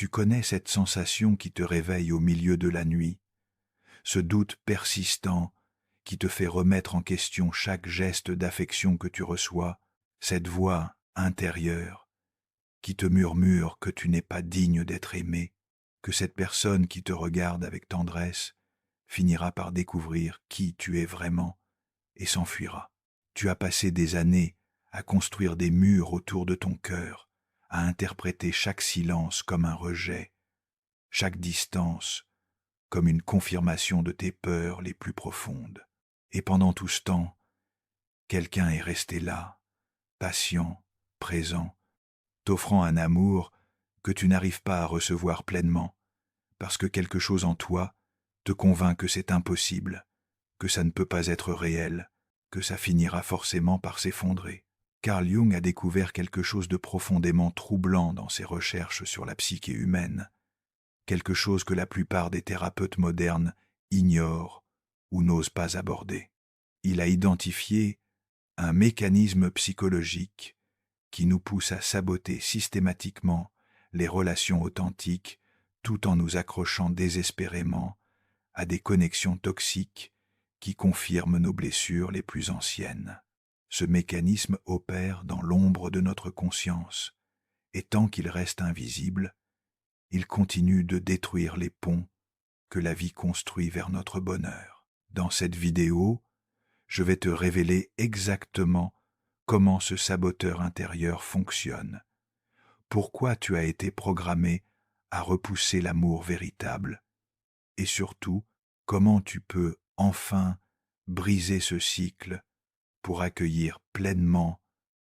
Tu connais cette sensation qui te réveille au milieu de la nuit, ce doute persistant qui te fait remettre en question chaque geste d'affection que tu reçois, cette voix intérieure qui te murmure que tu n'es pas digne d'être aimé, que cette personne qui te regarde avec tendresse finira par découvrir qui tu es vraiment et s'enfuira. Tu as passé des années à construire des murs autour de ton cœur, à interpréter chaque silence comme un rejet, chaque distance comme une confirmation de tes peurs les plus profondes. Et pendant tout ce temps, quelqu'un est resté là, patient, présent, t'offrant un amour que tu n'arrives pas à recevoir pleinement, parce que quelque chose en toi te convainc que c'est impossible, que ça ne peut pas être réel, que ça finira forcément par s'effondrer. Carl Jung a découvert quelque chose de profondément troublant dans ses recherches sur la psyché humaine, quelque chose que la plupart des thérapeutes modernes ignorent ou n'osent pas aborder. Il a identifié un mécanisme psychologique qui nous pousse à saboter systématiquement les relations authentiques tout en nous accrochant désespérément à des connexions toxiques qui confirment nos blessures les plus anciennes. Ce mécanisme opère dans l'ombre de notre conscience, et tant qu'il reste invisible, il continue de détruire les ponts que la vie construit vers notre bonheur. Dans cette vidéo, je vais te révéler exactement comment ce saboteur intérieur fonctionne, pourquoi tu as été programmé à repousser l'amour véritable, et surtout, comment tu peux enfin briser ce cycle pour accueillir pleinement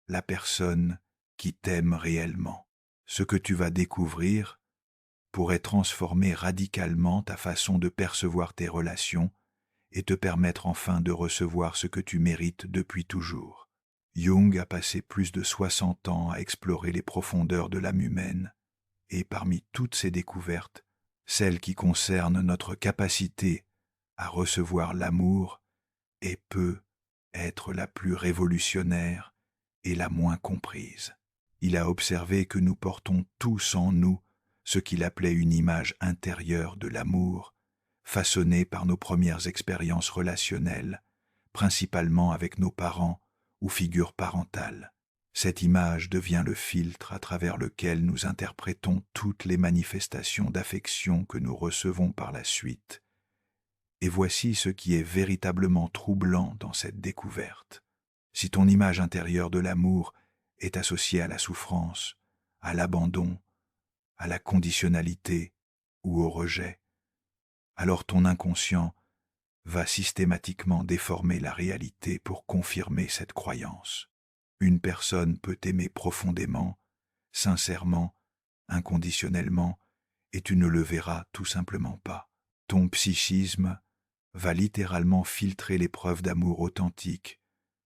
la personne qui t'aime réellement. Ce que tu vas découvrir pourrait transformer radicalement ta façon de percevoir tes relations et te permettre enfin de recevoir ce que tu mérites depuis toujours. Jung a passé plus de 60 ans à explorer les profondeurs de l'âme humaine, et parmi toutes ses découvertes, celle qui concerne notre capacité à recevoir l'amour est peut être la plus révolutionnaire et la moins comprise. Il a observé que nous portons tous en nous ce qu'il appelait une image intérieure de l'amour, façonnée par nos premières expériences relationnelles, principalement avec nos parents ou figures parentales. Cette image devient le filtre à travers lequel nous interprétons toutes les manifestations d'affection que nous recevons par la suite. Et voici ce qui est véritablement troublant dans cette découverte. Si ton image intérieure de l'amour est associée à la souffrance, à l'abandon, à la conditionnalité ou au rejet, alors ton inconscient va systématiquement déformer la réalité pour confirmer cette croyance. Une personne peut t'aimer profondément, sincèrement, inconditionnellement, et tu ne le verras tout simplement pas. Ton psychisme va littéralement filtrer les preuves d'amour authentique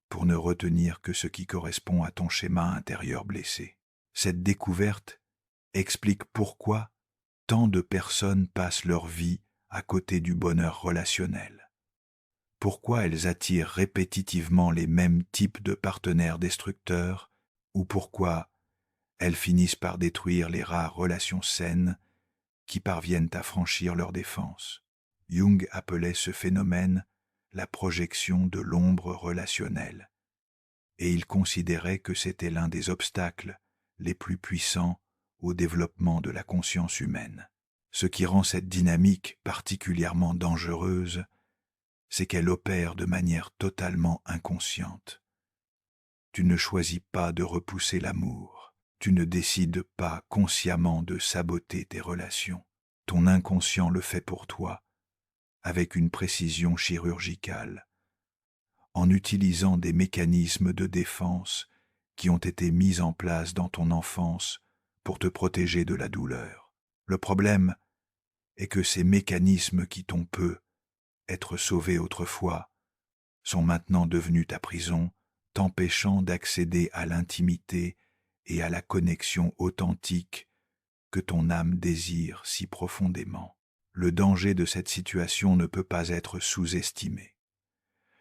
pour ne retenir que ce qui correspond à ton schéma intérieur blessé. Cette découverte explique pourquoi tant de personnes passent leur vie à côté du bonheur relationnel. Pourquoi elles attirent répétitivement les mêmes types de partenaires destructeurs, ou pourquoi elles finissent par détruire les rares relations saines qui parviennent à franchir leurs défenses. Jung appelait ce phénomène la projection de l'ombre relationnelle, et il considérait que c'était l'un des obstacles les plus puissants au développement de la conscience humaine. Ce qui rend cette dynamique particulièrement dangereuse, c'est qu'elle opère de manière totalement inconsciente. Tu ne choisis pas de repousser l'amour, tu ne décides pas consciemment de saboter tes relations. Ton inconscient le fait pour toi, avec une précision chirurgicale, en utilisant des mécanismes de défense qui ont été mis en place dans ton enfance pour te protéger de la douleur. Le problème est que ces mécanismes qui t'ont peu être sauvés autrefois sont maintenant devenus ta prison, t'empêchant d'accéder à l'intimité et à la connexion authentique que ton âme désire si profondément. Le danger de cette situation ne peut pas être sous-estimé.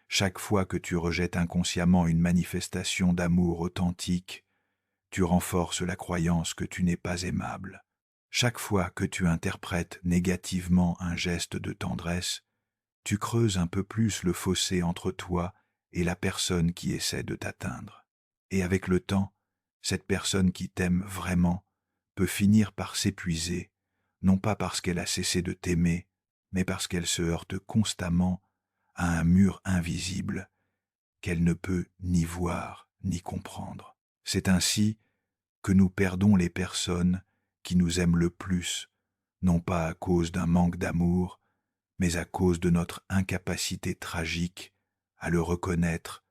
Chaque fois que tu rejettes inconsciemment une manifestation d'amour authentique, tu renforces la croyance que tu n'es pas aimable. Chaque fois que tu interprètes négativement un geste de tendresse, tu creuses un peu plus le fossé entre toi et la personne qui essaie de t'atteindre. Et avec le temps, cette personne qui t'aime vraiment peut finir par s'épuiser, non pas parce qu'elle a cessé de t'aimer, mais parce qu'elle se heurte constamment à un mur invisible qu'elle ne peut ni voir ni comprendre. C'est ainsi que nous perdons les personnes qui nous aiment le plus, non pas à cause d'un manque d'amour, mais à cause de notre incapacité tragique à le reconnaître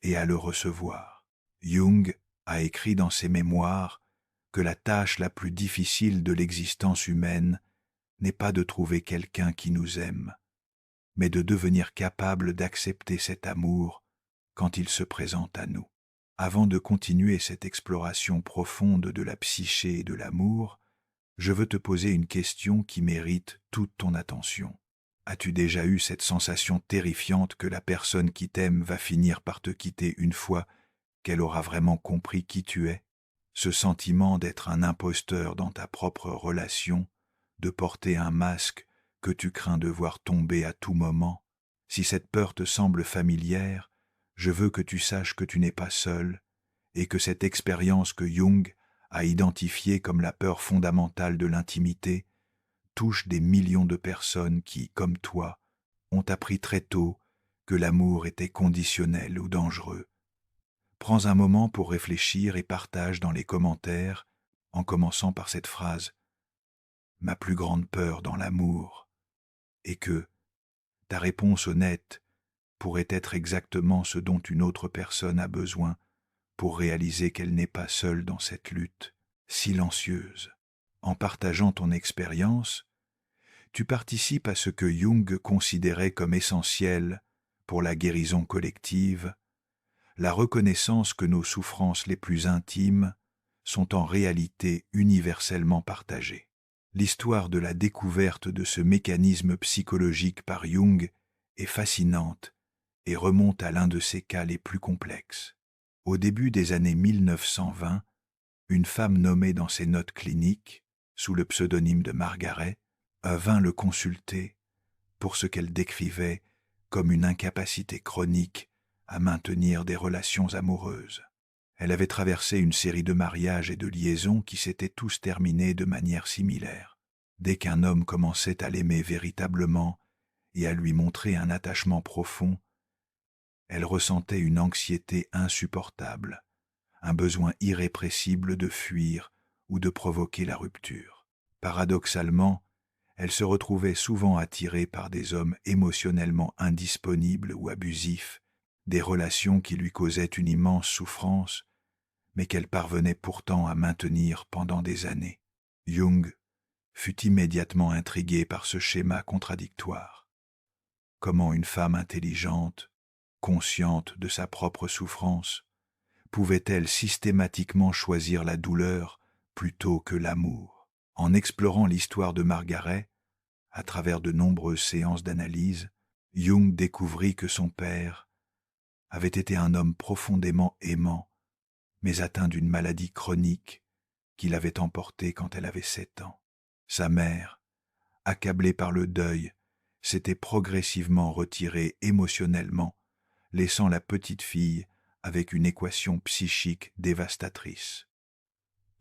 et à le recevoir. Jung a écrit dans ses mémoires que la tâche la plus difficile de l'existence humaine n'est pas de trouver quelqu'un qui nous aime, mais de devenir capable d'accepter cet amour quand il se présente à nous. Avant de continuer cette exploration profonde de la psyché et de l'amour, je veux te poser une question qui mérite toute ton attention. As-tu déjà eu cette sensation terrifiante que la personne qui t'aime va finir par te quitter une fois qu'elle aura vraiment compris qui tu es? Ce sentiment d'être un imposteur dans ta propre relation, de porter un masque que tu crains de voir tomber à tout moment. Si cette peur te semble familière, je veux que tu saches que tu n'es pas seul et que cette expérience que Jung a identifiée comme la peur fondamentale de l'intimité touche des millions de personnes qui, comme toi, ont appris très tôt que l'amour était conditionnel ou dangereux. Prends un moment pour réfléchir et partage dans les commentaires, en commençant par cette phrase « Ma plus grande peur dans l'amour » et que ta réponse honnête pourrait être exactement ce dont une autre personne a besoin pour réaliser qu'elle n'est pas seule dans cette lutte silencieuse. En partageant ton expérience, tu participes à ce que Jung considérait comme essentiel pour la guérison collective, la reconnaissance que nos souffrances les plus intimes sont en réalité universellement partagées. L'histoire de la découverte de ce mécanisme psychologique par Jung est fascinante et remonte à l'un de ses cas les plus complexes. Au début des années 1920, une femme nommée dans ses notes cliniques, sous le pseudonyme de Margaret, vint le consulter pour ce qu'elle décrivait comme une incapacité chronique à maintenir des relations amoureuses. Elle avait traversé une série de mariages et de liaisons qui s'étaient tous terminés de manière similaire. Dès qu'un homme commençait à l'aimer véritablement et à lui montrer un attachement profond, elle ressentait une anxiété insupportable, un besoin irrépressible de fuir ou de provoquer la rupture. Paradoxalement, elle se retrouvait souvent attirée par des hommes émotionnellement indisponibles ou abusifs, des relations qui lui causaient une immense souffrance, mais qu'elle parvenait pourtant à maintenir pendant des années. Jung fut immédiatement intrigué par ce schéma contradictoire. Comment une femme intelligente, consciente de sa propre souffrance, pouvait-elle systématiquement choisir la douleur plutôt que l'amour? En explorant l'histoire de Margaret, à travers de nombreuses séances d'analyse, Jung découvrit que son père avait été un homme profondément aimant, mais atteint d'une maladie chronique qui l'avait emporté quand elle avait 7 ans. Sa mère, accablée par le deuil, s'était progressivement retirée émotionnellement, laissant la petite fille avec une équation psychique dévastatrice.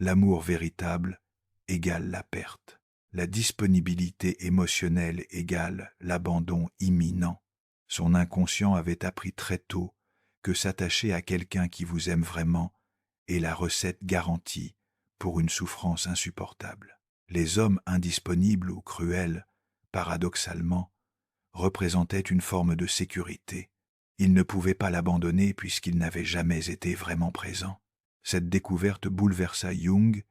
L'amour véritable égale la perte. La disponibilité émotionnelle égale l'abandon imminent. Son inconscient avait appris très tôt que s'attacher à quelqu'un qui vous aime vraiment est la recette garantie pour une souffrance insupportable. Les hommes indisponibles ou cruels, paradoxalement, représentaient une forme de sécurité. Il ne pouvait pas l'abandonner puisqu'il n'avait jamais été vraiment présent. Cette découverte bouleversa Jung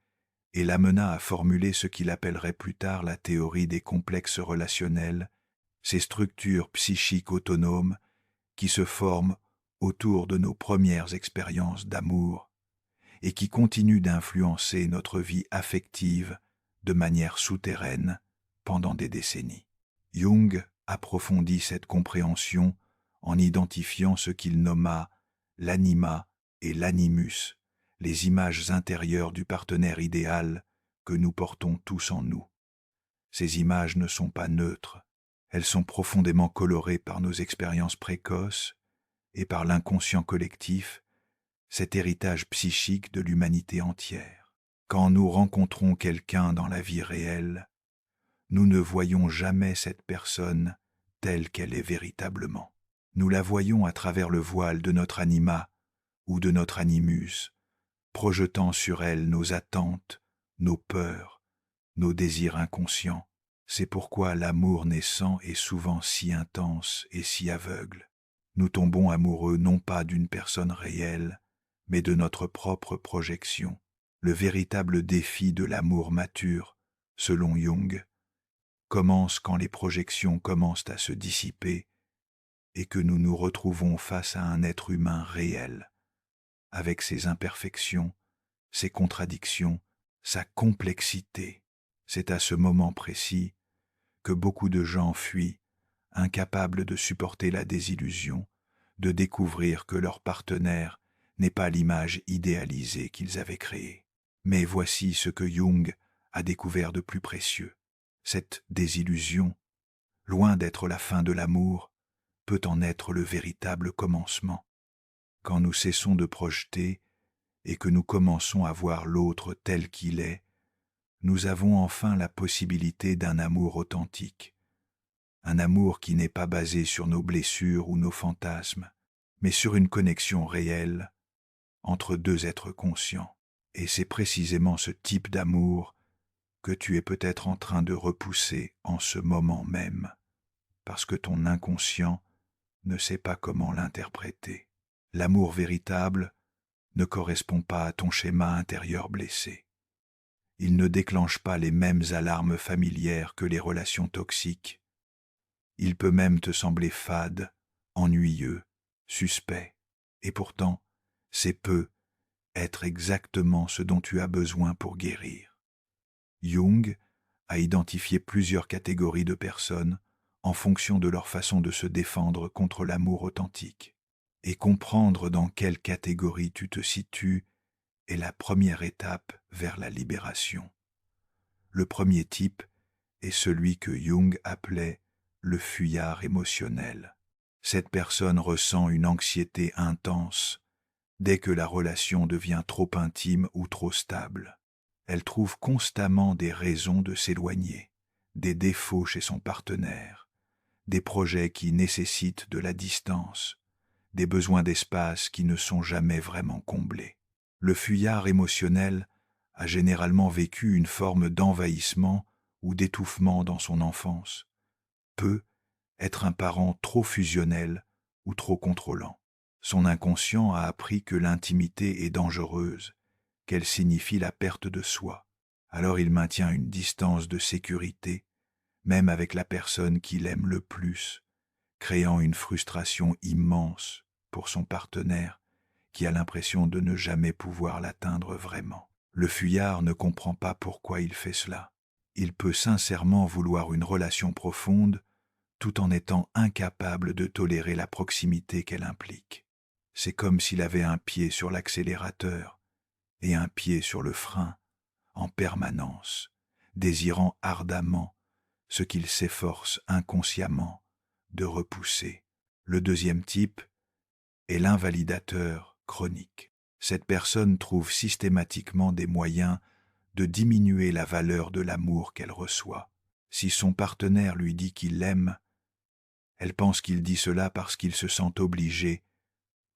et l'amena à formuler ce qu'il appellerait plus tard la théorie des complexes relationnels, ces structures psychiques autonomes qui se forment autour de nos premières expériences d'amour et qui continuent d'influencer notre vie affective de manière souterraine pendant des décennies. Jung approfondit cette compréhension en identifiant ce qu'il nomma l'anima et l'animus, les images intérieures du partenaire idéal, que nous portons tous en nous. Ces images ne sont pas neutres, elles sont profondément colorées par nos expériences précoces et par l'inconscient collectif, cet héritage psychique de l'humanité entière. Quand nous rencontrons quelqu'un dans la vie réelle, nous ne voyons jamais cette personne telle qu'elle est véritablement. Nous la voyons à travers le voile de notre anima ou de notre animus, projetant sur elle nos attentes, nos peurs, nos désirs inconscients. C'est pourquoi l'amour naissant est souvent si intense et si aveugle. Nous tombons amoureux non pas d'une personne réelle, mais de notre propre projection. Le véritable défi de l'amour mature, selon Jung, commence quand les projections commencent à se dissiper et que nous nous retrouvons face à un être humain réel, avec ses imperfections, ses contradictions, sa complexité. C'est à ce moment précis que beaucoup de gens fuient, incapables de supporter la désillusion, de découvrir que leur partenaire n'est pas l'image idéalisée qu'ils avaient créée. Mais voici ce que Jung a découvert de plus précieux. Cette désillusion, loin d'être la fin de l'amour, peut en être le véritable commencement. Quand nous cessons de projeter et que nous commençons à voir l'autre tel qu'il est, nous avons enfin la possibilité d'un amour authentique. Un amour qui n'est pas basé sur nos blessures ou nos fantasmes, mais sur une connexion réelle entre deux êtres conscients. Et c'est précisément ce type d'amour que tu es peut-être en train de repousser en ce moment même, parce que ton inconscient ne sait pas comment l'interpréter. L'amour véritable ne correspond pas à ton schéma intérieur blessé. Il ne déclenche pas les mêmes alarmes familières que les relations toxiques. Il peut même te sembler fade, ennuyeux, suspect, et pourtant, c'est peu être exactement ce dont tu as besoin pour guérir. Jung a identifié plusieurs catégories de personnes en fonction de leur façon de se défendre contre l'amour authentique. Et comprendre dans quelle catégorie tu te situes est la première étape vers la libération. Le premier type est celui que Jung appelait le fuyard émotionnel. Cette personne ressent une anxiété intense dès que la relation devient trop intime ou trop stable. Elle trouve constamment des raisons de s'éloigner, des défauts chez son partenaire, des projets qui nécessitent de la distance, des besoins d'espace qui ne sont jamais vraiment comblés. Le fuyard émotionnel a généralement vécu une forme d'envahissement ou d'étouffement dans son enfance, peut être un parent trop fusionnel ou trop contrôlant. Son inconscient a appris que l'intimité est dangereuse, qu'elle signifie la perte de soi. Alors il maintient une distance de sécurité, même avec la personne qu'il aime le plus, créant une frustration immense pour son partenaire qui a l'impression de ne jamais pouvoir l'atteindre vraiment. Le fuyard ne comprend pas pourquoi il fait cela. Il peut sincèrement vouloir une relation profonde tout en étant incapable de tolérer la proximité qu'elle implique. C'est comme s'il avait un pied sur l'accélérateur et un pied sur le frein en permanence, désirant ardemment ce qu'il s'efforce inconsciemment de repousser. Le deuxième type est l'invalidateur chronique. Cette personne trouve systématiquement des moyens de diminuer la valeur de l'amour qu'elle reçoit. Si son partenaire lui dit qu'il l'aime, elle pense qu'il dit cela parce qu'il se sent obligé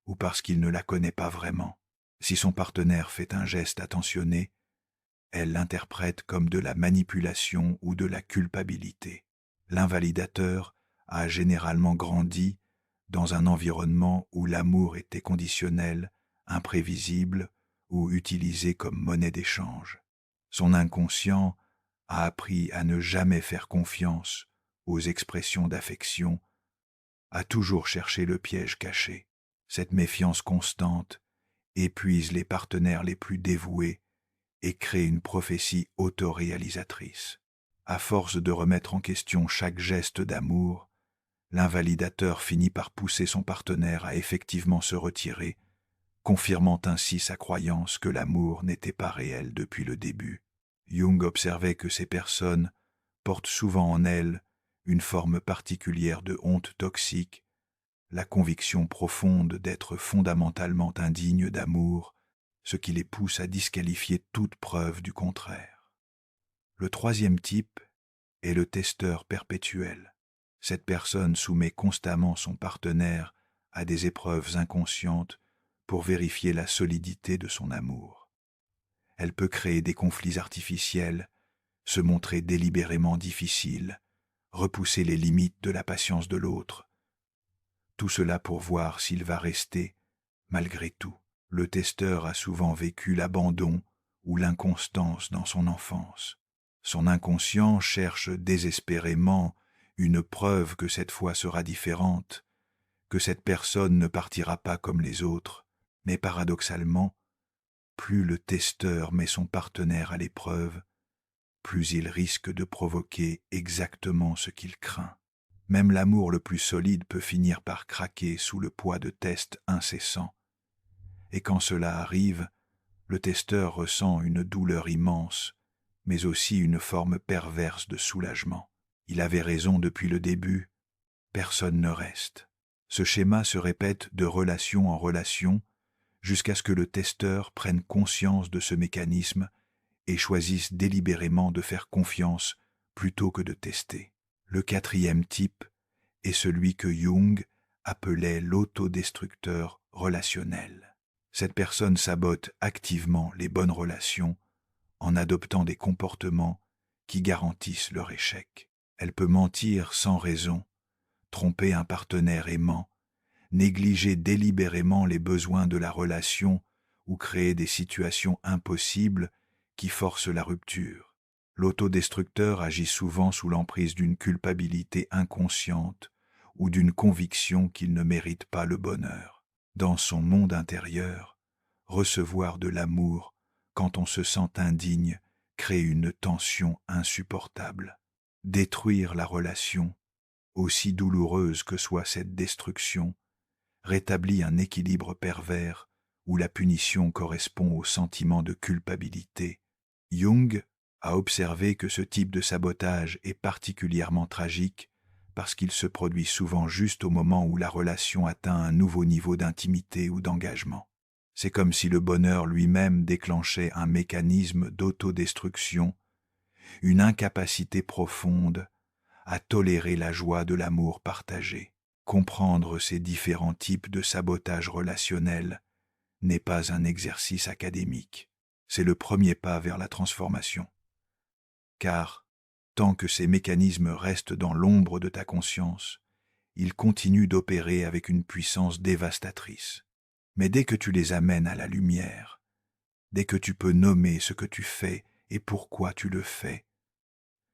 ou parce qu'il ne la connaît pas vraiment. Si son partenaire fait un geste attentionné, elle l'interprète comme de la manipulation ou de la culpabilité. L'invalidateur a généralement grandi dans un environnement où l'amour était conditionnel, imprévisible ou utilisé comme monnaie d'échange. Son inconscient a appris à ne jamais faire confiance aux expressions d'affection, à toujours chercher le piège caché. Cette méfiance constante épuise les partenaires les plus dévoués et crée une prophétie autoréalisatrice. À force de remettre en question chaque geste d'amour, l'invalidateur finit par pousser son partenaire à effectivement se retirer, confirmant ainsi sa croyance que l'amour n'était pas réel depuis le début. Jung observait que ces personnes portent souvent en elles une forme particulière de honte toxique, la conviction profonde d'être fondamentalement indignes d'amour, ce qui les pousse à disqualifier toute preuve du contraire. Le troisième type est le testeur perpétuel. Cette personne soumet constamment son partenaire à des épreuves inconscientes pour vérifier la solidité de son amour. Elle peut créer des conflits artificiels, se montrer délibérément difficile, repousser les limites de la patience de l'autre. Tout cela pour voir s'il va rester, malgré tout. Le testeur a souvent vécu l'abandon ou l'inconstance dans son enfance. Son inconscient cherche désespérément une preuve que cette fois sera différente, que cette personne ne partira pas comme les autres, mais paradoxalement, plus le testeur met son partenaire à l'épreuve, plus il risque de provoquer exactement ce qu'il craint. Même l'amour le plus solide peut finir par craquer sous le poids de tests incessants. Et quand cela arrive, le testeur ressent une douleur immense, mais aussi une forme perverse de soulagement. Il avait raison depuis le début, personne ne reste. Ce schéma se répète de relation en relation, jusqu'à ce que le testeur prenne conscience de ce mécanisme et choisisse délibérément de faire confiance plutôt que de tester. Le quatrième type est celui que Jung appelait l'autodestructeur relationnel. Cette personne sabote activement les bonnes relations en adoptant des comportements qui garantissent leur échec. Elle peut mentir sans raison, tromper un partenaire aimant, négliger délibérément les besoins de la relation ou créer des situations impossibles qui forcent la rupture. L'autodestructeur agit souvent sous l'emprise d'une culpabilité inconsciente ou d'une conviction qu'il ne mérite pas le bonheur. Dans son monde intérieur, recevoir de l'amour quand on se sent indigne crée une tension insupportable. Détruire la relation, aussi douloureuse que soit cette destruction, rétablit un équilibre pervers où la punition correspond au sentiment de culpabilité. Jung a observé que ce type de sabotage est particulièrement tragique parce qu'il se produit souvent juste au moment où la relation atteint un nouveau niveau d'intimité ou d'engagement. C'est comme si le bonheur lui-même déclenchait un mécanisme d'autodestruction, une incapacité profonde à tolérer la joie de l'amour partagé. Comprendre ces différents types de sabotage relationnel n'est pas un exercice académique, c'est le premier pas vers la transformation. Car, tant que ces mécanismes restent dans l'ombre de ta conscience, ils continuent d'opérer avec une puissance dévastatrice. Mais dès que tu les amènes à la lumière, dès que tu peux nommer ce que tu fais et pourquoi tu le fais,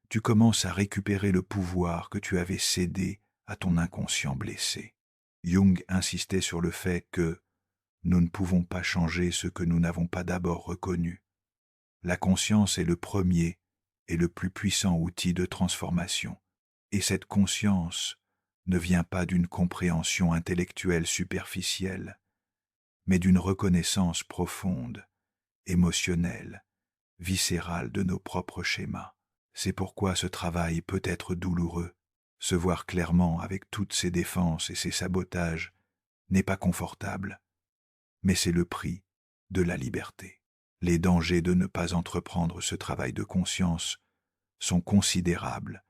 tu commences à récupérer le pouvoir que tu avais cédé à ton inconscient blessé. Jung insistait sur le fait que nous ne pouvons pas changer ce que nous n'avons pas d'abord reconnu. La conscience est le premier et le plus puissant outil de transformation. Et cette conscience ne vient pas d'une compréhension intellectuelle superficielle, mais d'une reconnaissance profonde, émotionnelle, viscérale de nos propres schémas. C'est pourquoi ce travail peut être douloureux. Se voir clairement avec toutes ses défenses et ses sabotages n'est pas confortable, mais c'est le prix de la liberté. Les dangers de ne pas entreprendre ce travail de conscience sont considérables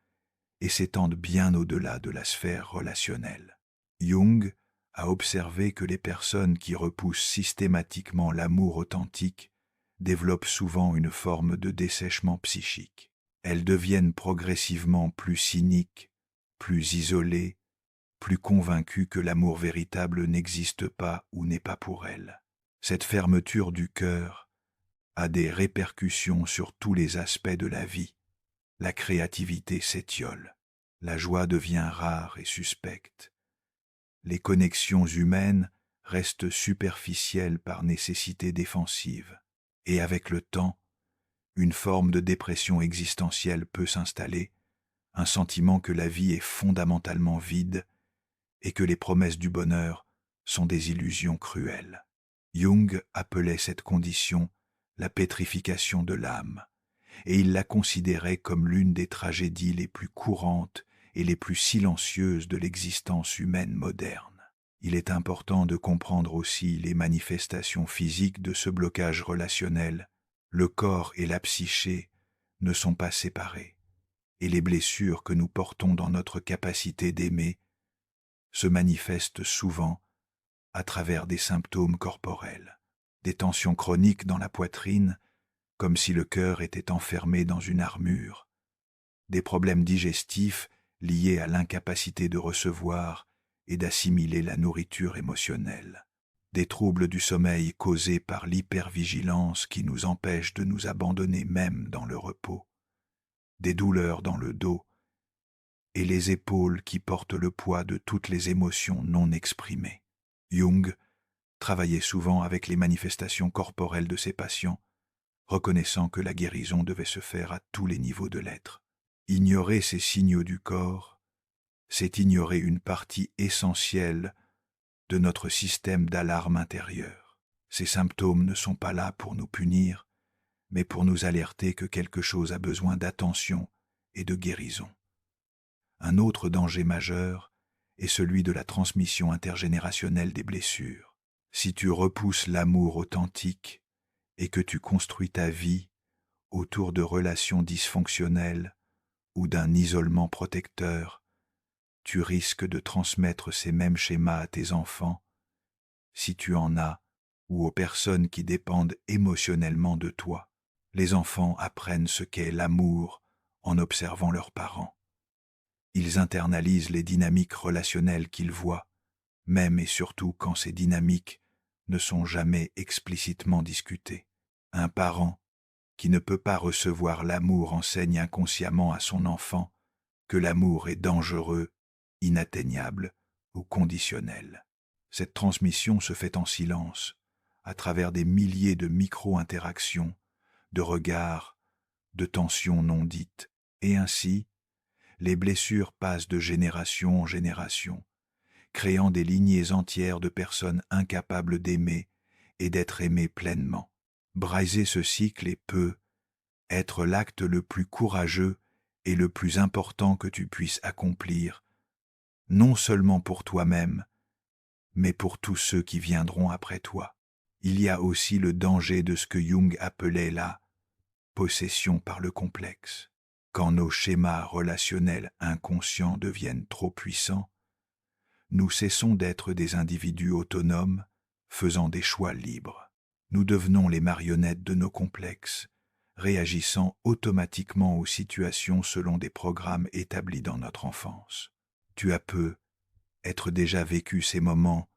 et s'étendent bien au-delà de la sphère relationnelle. Jung a observé que les personnes qui repoussent systématiquement l'amour authentique développent souvent une forme de dessèchement psychique. Elles deviennent progressivement plus cyniques, plus isolées, plus convaincues que l'amour véritable n'existe pas ou n'est pas pour elles. Cette fermeture du cœur a des répercussions sur tous les aspects de la vie. La créativité s'étiole, la joie devient rare et suspecte. Les connexions humaines restent superficielles par nécessité défensive, et avec le temps, une forme de dépression existentielle peut s'installer, un sentiment que la vie est fondamentalement vide et que les promesses du bonheur sont des illusions cruelles. Jung appelait cette condition la pétrification de l'âme, et il la considérait comme l'une des tragédies les plus courantes et les plus silencieuses de l'existence humaine moderne. Il est important de comprendre aussi les manifestations physiques de ce blocage relationnel. Le corps et la psyché ne sont pas séparés, et les blessures que nous portons dans notre capacité d'aimer se manifestent souvent à travers des symptômes corporels, des tensions chroniques dans la poitrine, comme si le cœur était enfermé dans une armure, des problèmes digestifs liés à l'incapacité de recevoir et d'assimiler la nourriture émotionnelle, des troubles du sommeil causés par l'hypervigilance qui nous empêche de nous abandonner même dans le repos, des douleurs dans le dos et les épaules qui portent le poids de toutes les émotions non exprimées. Jung travaillait souvent avec les manifestations corporelles de ses patients, reconnaissant que la guérison devait se faire à tous les niveaux de l'être. Ignorer ces signaux du corps, c'est ignorer une partie essentielle de notre système d'alarme intérieur. Ces symptômes ne sont pas là pour nous punir, mais pour nous alerter que quelque chose a besoin d'attention et de guérison. Un autre danger majeur est celui de la transmission intergénérationnelle des blessures. Si tu repousses l'amour authentique et que tu construis ta vie autour de relations dysfonctionnelles ou d'un isolement protecteur, tu risques de transmettre ces mêmes schémas à tes enfants, si tu en as, ou aux personnes qui dépendent émotionnellement de toi. Les enfants apprennent ce qu'est l'amour en observant leurs parents. Ils internalisent les dynamiques relationnelles qu'ils voient, même et surtout quand ces dynamiques ne sont jamais explicitement discutées. Un parent qui ne peut pas recevoir l'amour enseigne inconsciemment à son enfant que l'amour est dangereux, inatteignable ou conditionnel. Cette transmission se fait en silence, à travers des milliers de micro-interactions, de regards, de tensions non dites, et ainsi, les blessures passent de génération en génération, créant des lignées entières de personnes incapables d'aimer et d'être aimées pleinement. Briser ce cycle peut être l'acte le plus courageux et le plus important que tu puisses accomplir, non seulement pour toi-même, mais pour tous ceux qui viendront après toi. Il y a aussi le danger de ce que Jung appelait la possession par le complexe. Quand nos schémas relationnels inconscients deviennent trop puissants, nous cessons d'être des individus autonomes, faisant des choix libres. Nous devenons les marionnettes de nos complexes, réagissant automatiquement aux situations selon des programmes établis dans notre enfance. Tu as être déjà vécu ces moments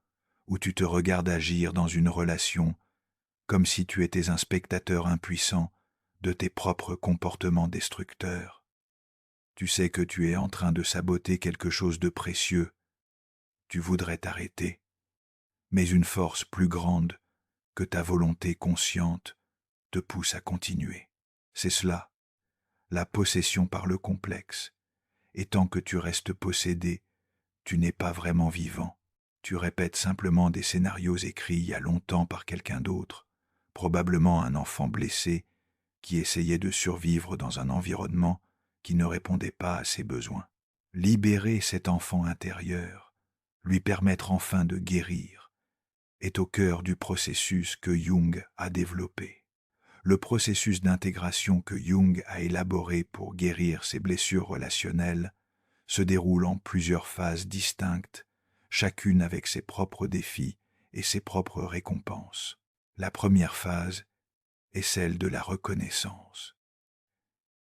où tu te regardes agir dans une relation comme si tu étais un spectateur impuissant de tes propres comportements destructeurs. Tu sais que tu es en train de saboter quelque chose de précieux. Tu voudrais t'arrêter, mais une force plus grande que ta volonté consciente te pousse à continuer. C'est cela, la possession par le complexe. Et tant que tu restes possédé, tu n'es pas vraiment vivant. Tu répètes simplement des scénarios écrits il y a longtemps par quelqu'un d'autre, probablement un enfant blessé qui essayait de survivre dans un environnement qui ne répondait pas à ses besoins. Libérer cet enfant intérieur, lui permettre enfin de guérir, est au cœur du processus que Jung a développé. Le processus d'intégration que Jung a élaboré pour guérir ses blessures relationnelles se déroule en plusieurs phases distinctes, chacune avec ses propres défis et ses propres récompenses. La première phase est celle de la reconnaissance.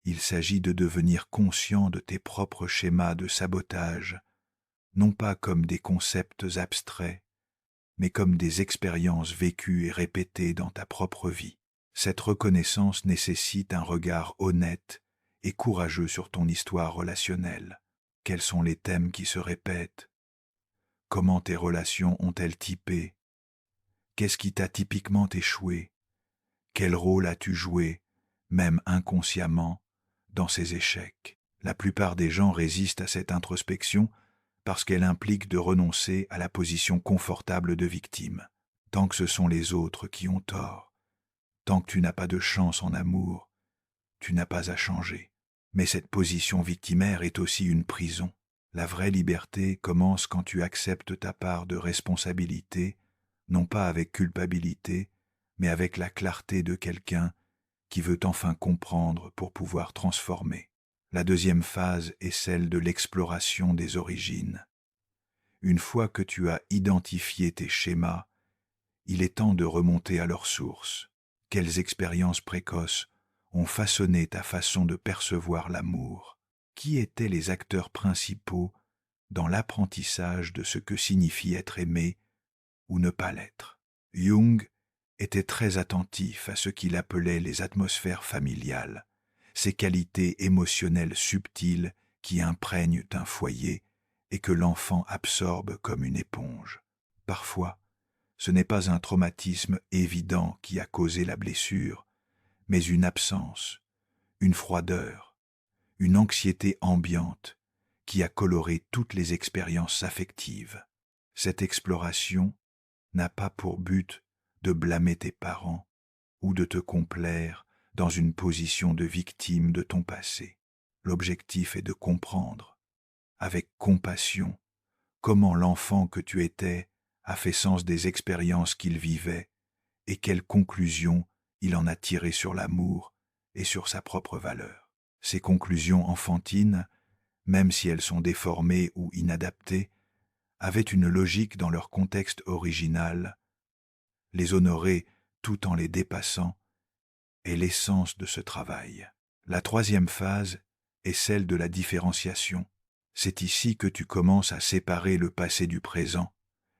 Il s'agit de devenir conscient de tes propres schémas de sabotage, non pas comme des concepts abstraits, mais comme des expériences vécues et répétées dans ta propre vie. Cette reconnaissance nécessite un regard honnête et courageux sur ton histoire relationnelle. Quels sont les thèmes qui se répètent? Comment tes relations ont-elles typé? Qu'est-ce qui t'a typiquement échoué? Quel rôle as-tu joué, même inconsciemment, dans ces échecs? La plupart des gens résistent à cette introspection parce qu'elle implique de renoncer à la position confortable de victime. Tant que ce sont les autres qui ont tort, tant que tu n'as pas de chance en amour, tu n'as pas à changer. Mais cette position victimaire est aussi une prison. La vraie liberté commence quand tu acceptes ta part de responsabilité, non pas avec culpabilité, mais avec la clarté de quelqu'un qui veut enfin comprendre pour pouvoir transformer. La deuxième phase est celle de l'exploration des origines. Une fois que tu as identifié tes schémas, il est temps de remonter à leur source. Quelles expériences précoces ont façonné ta façon de percevoir l'amour? Qui étaient les acteurs principaux dans l'apprentissage de ce que signifie être aimé ou ne pas l'être? Jung était très attentif à ce qu'il appelait les atmosphères familiales, ces qualités émotionnelles subtiles qui imprègnent un foyer et que l'enfant absorbe comme une éponge. Parfois, ce n'est pas un traumatisme évident qui a causé la blessure, mais une absence, une froideur, une anxiété ambiante qui a coloré toutes les expériences affectives. Cette exploration n'a pas pour but de blâmer tes parents ou de te complaire dans une position de victime de ton passé. L'objectif est de comprendre, avec compassion, comment l'enfant que tu étais a fait sens des expériences qu'il vivait et quelles conclusions il en a tirées sur l'amour et sur sa propre valeur. Ces conclusions enfantines, même si elles sont déformées ou inadaptées, avaient une logique dans leur contexte original. Les honorer tout en les dépassant est l'essence de ce travail. La troisième phase est celle de la différenciation. C'est ici que tu commences à séparer le passé du présent,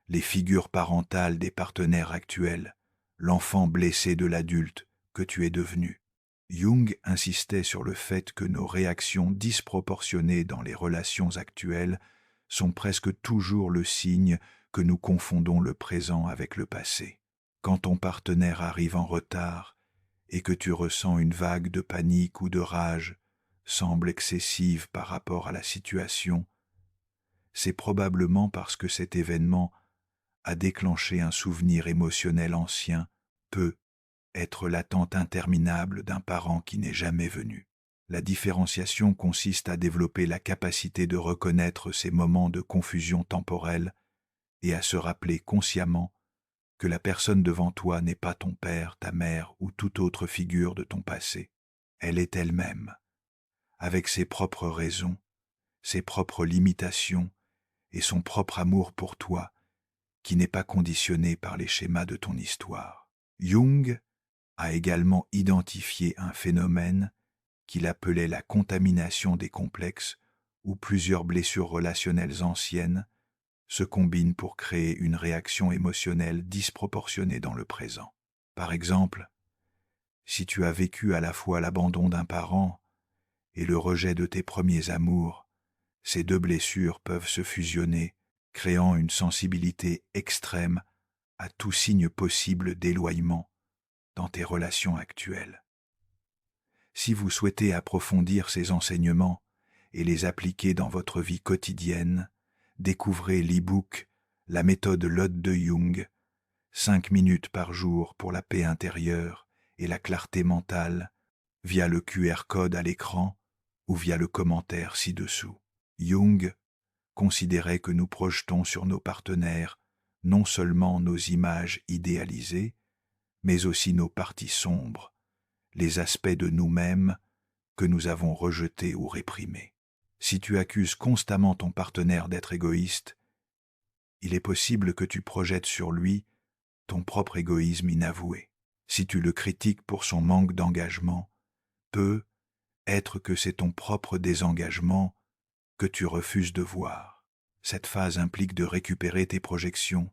les figures parentales des partenaires actuels, l'enfant blessé de l'adulte que tu es devenu. Jung insistait sur le fait que nos réactions disproportionnées dans les relations actuelles sont presque toujours le signe que nous confondons le présent avec le passé. Quand ton partenaire arrive en retard et que tu ressens une vague de panique ou de rage, semble excessive par rapport à la situation, c'est probablement parce que cet événement a déclenché un souvenir émotionnel ancien, peut être l'attente interminable d'un parent qui n'est jamais venu. La différenciation consiste à développer la capacité de reconnaître ces moments de confusion temporelle et à se rappeler consciemment que la personne devant toi n'est pas ton père, ta mère ou toute autre figure de ton passé. Elle est elle-même, avec ses propres raisons, ses propres limitations et son propre amour pour toi, qui n'est pas conditionné par les schémas de ton histoire. Jung a également identifié un phénomène qu'il appelait la contamination des complexes, où plusieurs blessures relationnelles anciennes se combinent pour créer une réaction émotionnelle disproportionnée dans le présent. Par exemple, si tu as vécu à la fois l'abandon d'un parent et le rejet de tes premiers amours, ces deux blessures peuvent se fusionner, créant une sensibilité extrême à tout signe possible d'éloignement dans tes relations actuelles. Si vous souhaitez approfondir ces enseignements et les appliquer dans votre vie quotidienne, découvrez l'e-book La méthode Lotte de Jung, 5 minutes par jour pour la paix intérieure et la clarté mentale, via le QR code à l'écran ou via le commentaire ci-dessous. Jung considérait que nous projetons sur nos partenaires non seulement nos images idéalisées, mais aussi nos parties sombres, les aspects de nous-mêmes que nous avons rejetés ou réprimés. Si tu accuses constamment ton partenaire d'être égoïste, il est possible que tu projettes sur lui ton propre égoïsme inavoué. Si tu le critiques pour son manque d'engagement, peut être que c'est ton propre désengagement que tu refuses de voir. Cette phase implique de récupérer tes projections,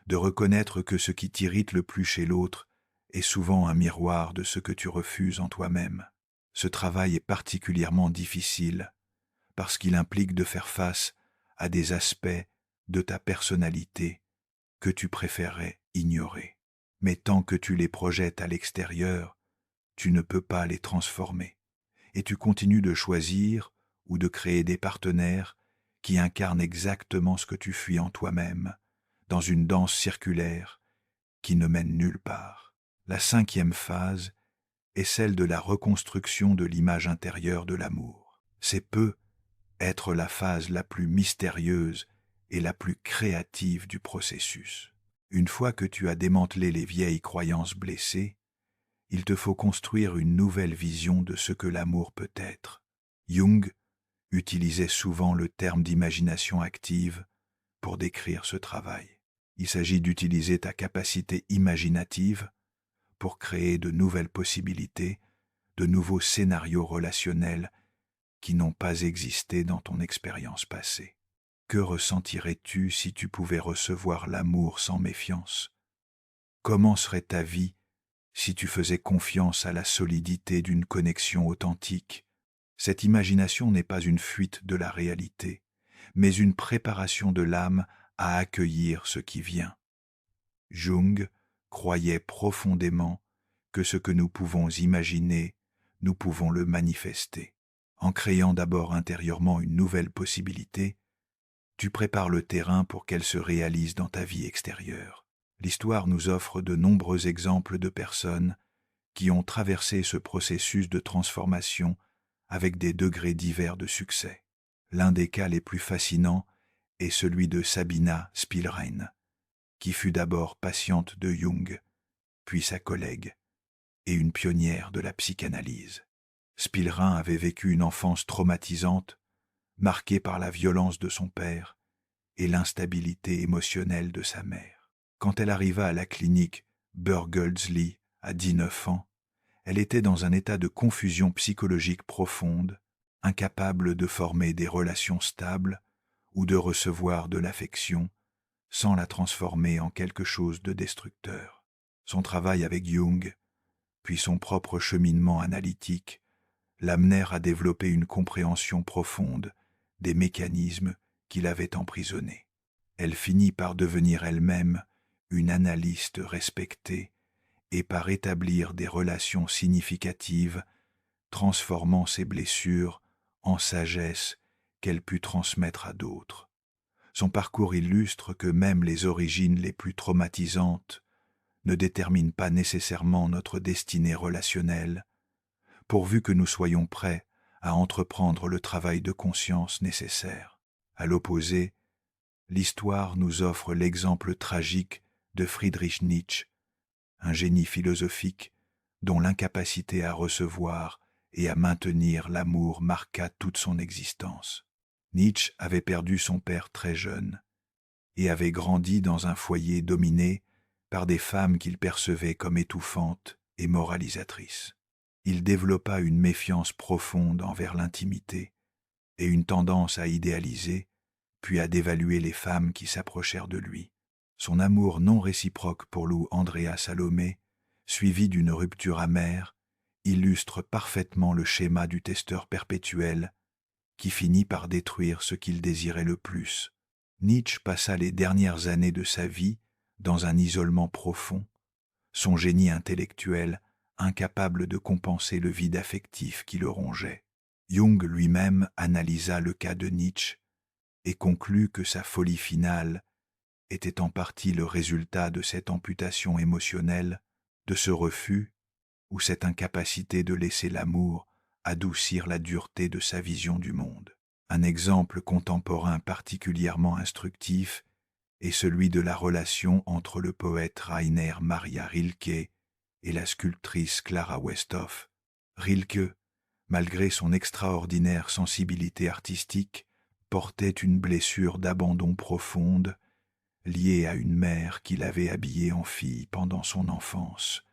de reconnaître que ce qui t'irrite le plus chez l'autre est souvent un miroir de ce que tu refuses en toi-même. Ce travail est particulièrement difficile parce qu'il implique de faire face à des aspects de ta personnalité que tu préférerais ignorer. Mais tant que tu les projettes à l'extérieur, tu ne peux pas les transformer. Et tu continues de choisir ou de créer des partenaires qui incarnent exactement ce que tu fuis en toi-même, dans une danse circulaire qui ne mène nulle part. La cinquième phase est celle de la reconstruction de l'image intérieure de l'amour. C'est peut être la phase la plus mystérieuse et la plus créative du processus. Une fois que tu as démantelé les vieilles croyances blessées, il te faut construire une nouvelle vision de ce que l'amour peut être. Jung utilisait souvent le terme d'imagination active pour décrire ce travail. Il s'agit d'utiliser ta capacité imaginative pour créer de nouvelles possibilités, de nouveaux scénarios relationnels qui n'ont pas existé dans ton expérience passée. Que ressentirais-tu si tu pouvais recevoir l'amour sans méfiance? Comment serait ta vie si tu faisais confiance à la solidité d'une connexion authentique? Cette imagination n'est pas une fuite de la réalité, mais une préparation de l'âme à accueillir ce qui vient. Jung croyait profondément que ce que nous pouvons imaginer, nous pouvons le manifester. En créant d'abord intérieurement une nouvelle possibilité, tu prépares le terrain pour qu'elle se réalise dans ta vie extérieure. L'histoire nous offre de nombreux exemples de personnes qui ont traversé ce processus de transformation avec des degrés divers de succès. L'un des cas les plus fascinants est celui de Sabina Spielrein, qui fut d'abord patiente de Jung, puis sa collègue, et une pionnière de la psychanalyse. Spielrein avait vécu une enfance traumatisante, marquée par la violence de son père et l'instabilité émotionnelle de sa mère. Quand elle arriva à la clinique Burgelsli à 19 ans, elle était dans un état de confusion psychologique profonde, incapable de former des relations stables ou de recevoir de l'affection sans la transformer en quelque chose de destructeur. Son travail avec Jung, puis son propre cheminement analytique, l'amenèrent à développer une compréhension profonde des mécanismes qui l'avaient emprisonnée. Elle finit par devenir elle-même une analyste respectée et par établir des relations significatives, transformant ses blessures en sagesse qu'elle put transmettre à d'autres. Son parcours illustre que même les origines les plus traumatisantes ne déterminent pas nécessairement notre destinée relationnelle, pourvu que nous soyons prêts à entreprendre le travail de conscience nécessaire. À l'opposé, l'histoire nous offre l'exemple tragique de Friedrich Nietzsche, un génie philosophique dont l'incapacité à recevoir et à maintenir l'amour marqua toute son existence. Nietzsche avait perdu son père très jeune et avait grandi dans un foyer dominé par des femmes qu'il percevait comme étouffantes et moralisatrices. Il développa une méfiance profonde envers l'intimité et une tendance à idéaliser, puis à dévaluer les femmes qui s'approchèrent de lui. Son amour non réciproque pour Lou Andrea Salomé, suivi d'une rupture amère, illustre parfaitement le schéma du testeur perpétuel qui finit par détruire ce qu'il désirait le plus. Nietzsche passa les dernières années de sa vie dans un isolement profond, son génie intellectuel incapable de compenser le vide affectif qui le rongeait. Jung lui-même analysa le cas de Nietzsche et conclut que sa folie finale était en partie le résultat de cette amputation émotionnelle, de ce refus ou cette incapacité de laisser l'amour adoucir la dureté de sa vision du monde. Un exemple contemporain particulièrement instructif est celui de la relation entre le poète Rainer Maria Rilke et la sculptrice Clara Westhoff. Rilke, malgré son extraordinaire sensibilité artistique, portait une blessure d'abandon profonde liée à une mère qui l'avait habillé en fille pendant son enfance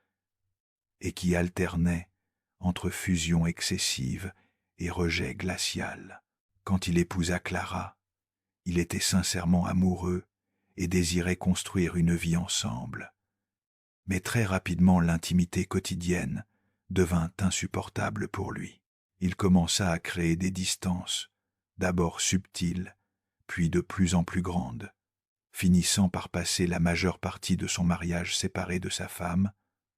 et qui alternait entre fusion excessive et rejet glacial. Quand il épousa Clara, il était sincèrement amoureux et désirait construire une vie ensemble. Mais très rapidement l'intimité quotidienne devint insupportable pour lui. Il commença à créer des distances, d'abord subtiles, puis de plus en plus grandes, finissant par passer la majeure partie de son mariage séparé de sa femme,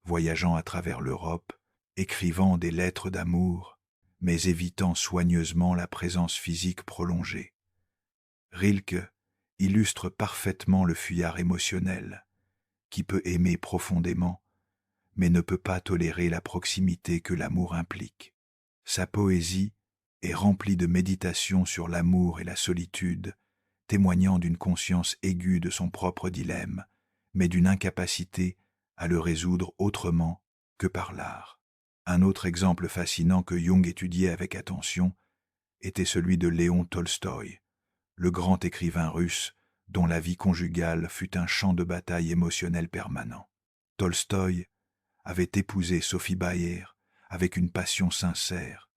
voyageant à travers l'Europe, écrivant des lettres d'amour, mais évitant soigneusement la présence physique prolongée. Rilke illustre parfaitement le fuyard émotionnel, qui peut aimer profondément, mais ne peut pas tolérer la proximité que l'amour implique. Sa poésie est remplie de méditations sur l'amour et la solitude, témoignant d'une conscience aiguë de son propre dilemme, mais d'une incapacité à le résoudre autrement que par l'art. Un autre exemple fascinant que Jung étudiait avec attention était celui de Léon Tolstoï, le grand écrivain russe dont la vie conjugale fut un champ de bataille émotionnel permanent. Tolstoï avait épousé Sophie Bayer avec une passion sincère,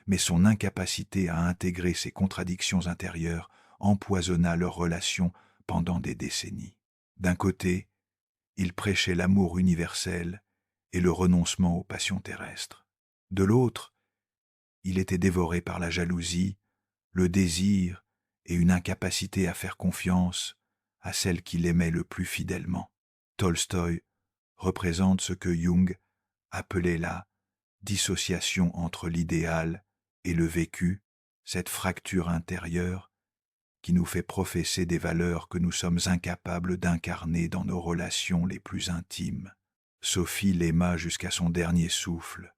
mais son incapacité à intégrer ses contradictions intérieures empoisonna leur relation pendant des décennies. D'un côté, il prêchait l'amour universel et le renoncement aux passions terrestres. De l'autre, il était dévoré par la jalousie, le désir et une incapacité à faire confiance à celle qu'il aimait le plus fidèlement. Tolstoï représente ce que Jung appelait la dissociation entre l'idéal et le vécu, cette fracture intérieure qui nous fait professer des valeurs que nous sommes incapables d'incarner dans nos relations les plus intimes. Sophie l'aima jusqu'à son dernier souffle,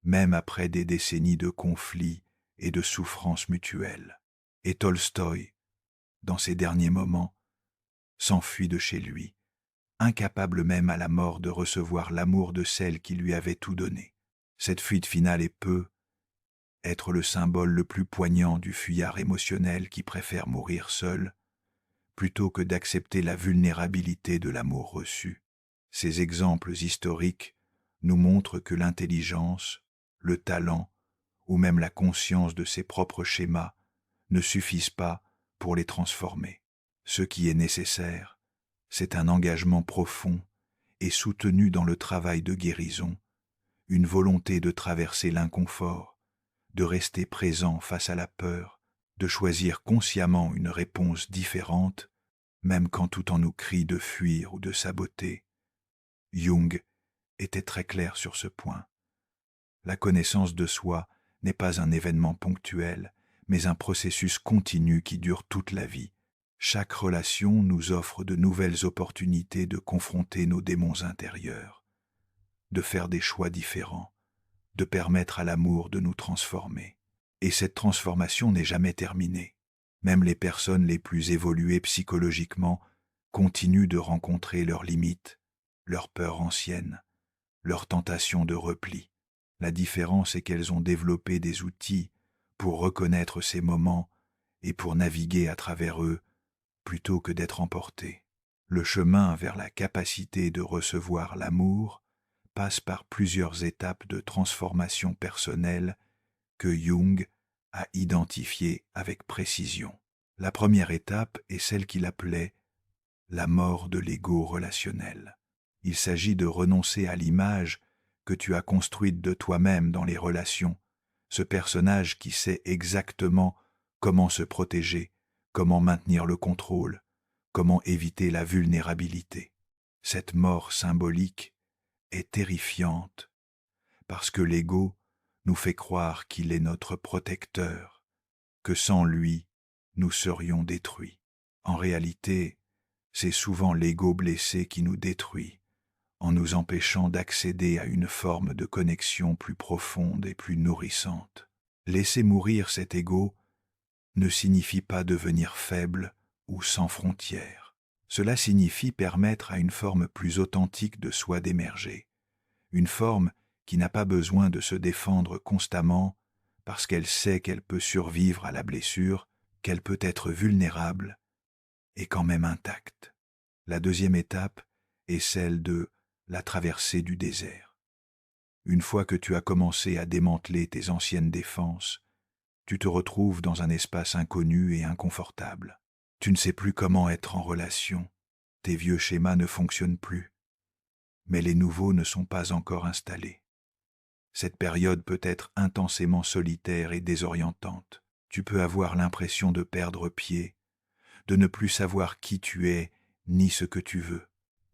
même après des décennies de conflits et de souffrances mutuelles. Et Tolstoï, dans ses derniers moments, s'enfuit de chez lui, incapable même à la mort de recevoir l'amour de celle qui lui avait tout donné. Cette fuite finale peut être le symbole le plus poignant du fuyard émotionnel qui préfère mourir seul, plutôt que d'accepter la vulnérabilité de l'amour reçu. Ces exemples historiques nous montrent que l'intelligence, le talent ou même la conscience de ses propres schémas ne suffisent pas pour les transformer. Ce qui est nécessaire, c'est un engagement profond et soutenu dans le travail de guérison, une volonté de traverser l'inconfort, de rester présent face à la peur, de choisir consciemment une réponse différente, même quand tout en nous crie de fuir ou de saboter. Jung était très clair sur ce point. La connaissance de soi n'est pas un événement ponctuel, mais un processus continu qui dure toute la vie. Chaque relation nous offre de nouvelles opportunités de confronter nos démons intérieurs, de faire des choix différents, de permettre à l'amour de nous transformer. Et cette transformation n'est jamais terminée. Même les personnes les plus évoluées psychologiquement continuent de rencontrer leurs limites, leurs peurs anciennes, leurs tentations de repli. La différence est qu'elles ont développé des outils pour reconnaître ces moments et pour naviguer à travers eux plutôt que d'être emportées. Le chemin vers la capacité de recevoir l'amour passe par plusieurs étapes de transformation personnelle que Jung a identifiées avec précision. La première étape est celle qu'il appelait la mort de l'ego relationnel. Il s'agit de renoncer à l'image que tu as construite de toi-même dans les relations, ce personnage qui sait exactement comment se protéger, comment maintenir le contrôle, comment éviter la vulnérabilité. Cette mort symbolique est terrifiante parce que l'ego nous fait croire qu'il est notre protecteur, que sans lui, nous serions détruits. En réalité, c'est souvent l'ego blessé qui nous détruit, en nous empêchant d'accéder à une forme de connexion plus profonde et plus nourrissante. Laisser mourir cet ego ne signifie pas devenir faible ou sans frontières. Cela signifie permettre à une forme plus authentique de soi d'émerger, une forme qui n'a pas besoin de se défendre constamment parce qu'elle sait qu'elle peut survivre à la blessure, qu'elle peut être vulnérable et quand même intacte. La deuxième étape est celle de la traversée du désert. Une fois que tu as commencé à démanteler tes anciennes défenses, tu te retrouves dans un espace inconnu et inconfortable. Tu ne sais plus comment être en relation, tes vieux schémas ne fonctionnent plus, mais les nouveaux ne sont pas encore installés. Cette période peut être intensément solitaire et désorientante. Tu peux avoir l'impression de perdre pied, de ne plus savoir qui tu es ni ce que tu veux.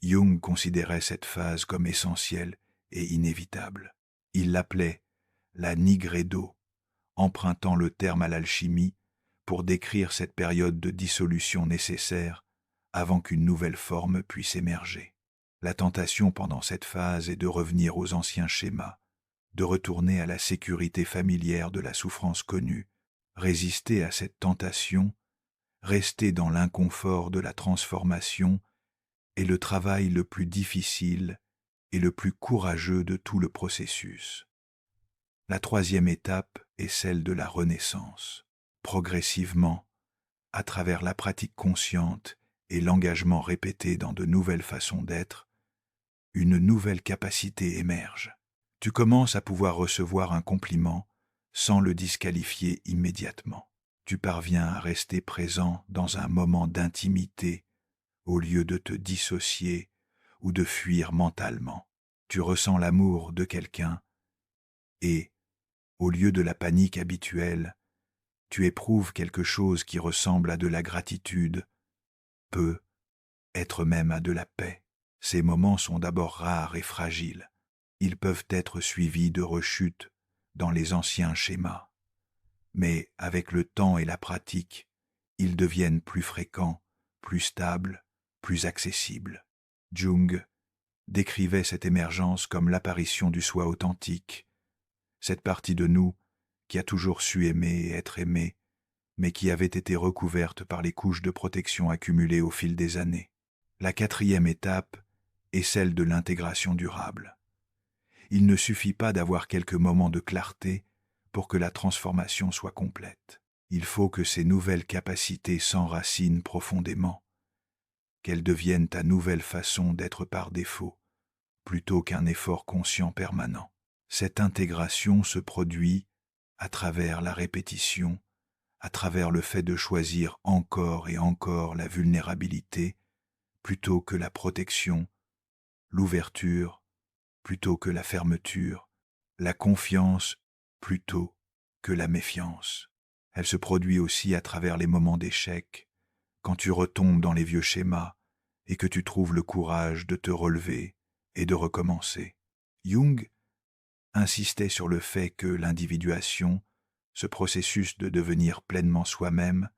Jung considérait cette phase comme essentielle et inévitable. Il l'appelait la nigredo, empruntant le terme à l'alchimie pour décrire cette période de dissolution nécessaire avant qu'une nouvelle forme puisse émerger. La tentation pendant cette phase est de revenir aux anciens schémas, de retourner à la sécurité familière de la souffrance connue, résister à cette tentation, rester dans l'inconfort de la transformation est le travail le plus difficile et le plus courageux de tout le processus. La troisième étape est celle de la renaissance. Progressivement, à travers la pratique consciente et l'engagement répété dans de nouvelles façons d'être, une nouvelle capacité émerge. Tu commences à pouvoir recevoir un compliment sans le disqualifier immédiatement. Tu parviens à rester présent dans un moment d'intimité au lieu de te dissocier ou de fuir mentalement. Tu ressens l'amour de quelqu'un et, au lieu de la panique habituelle, tu éprouves quelque chose qui ressemble à de la gratitude, peut être même à de la paix. Ces moments sont d'abord rares et fragiles. Ils peuvent être suivis de rechutes dans les anciens schémas. Mais avec le temps et la pratique, ils deviennent plus fréquents, plus stables, plus accessibles. Jung décrivait cette émergence comme l'apparition du soi authentique, cette partie de nous qui a toujours su aimer et être aimée, mais qui avait été recouverte par les couches de protection accumulées au fil des années. La quatrième étape est celle de l'intégration durable. Il ne suffit pas d'avoir quelques moments de clarté pour que la transformation soit complète. Il faut que ces nouvelles capacités s'enracinent profondément, qu'elles deviennent ta nouvelle façon d'être par défaut, plutôt qu'un effort conscient permanent. Cette intégration se produit à travers la répétition, à travers le fait de choisir encore et encore la vulnérabilité plutôt que la protection, l'ouverture plutôt que la fermeture, la confiance plutôt que la méfiance. Elle se produit aussi à travers les moments d'échec, quand tu retombes dans les vieux schémas et que tu trouves le courage de te relever et de recommencer. Jung insistait sur le fait que l'individuation, ce processus de devenir pleinement soi-même,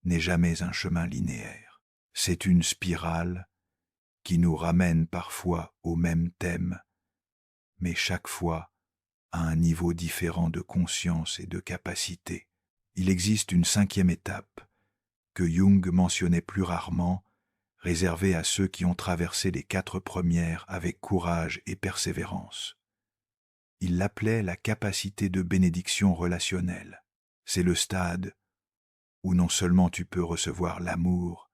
n'est jamais un chemin linéaire. C'est une spirale qui nous ramène parfois au même thème, mais chaque fois à un niveau différent de conscience et de capacité. Il existe une cinquième étape, que Jung mentionnait plus rarement, réservée à ceux qui ont traversé les 4 premières avec courage et persévérance. Il l'appelait la capacité de bénédiction relationnelle. C'est le stade où non seulement tu peux recevoir l'amour,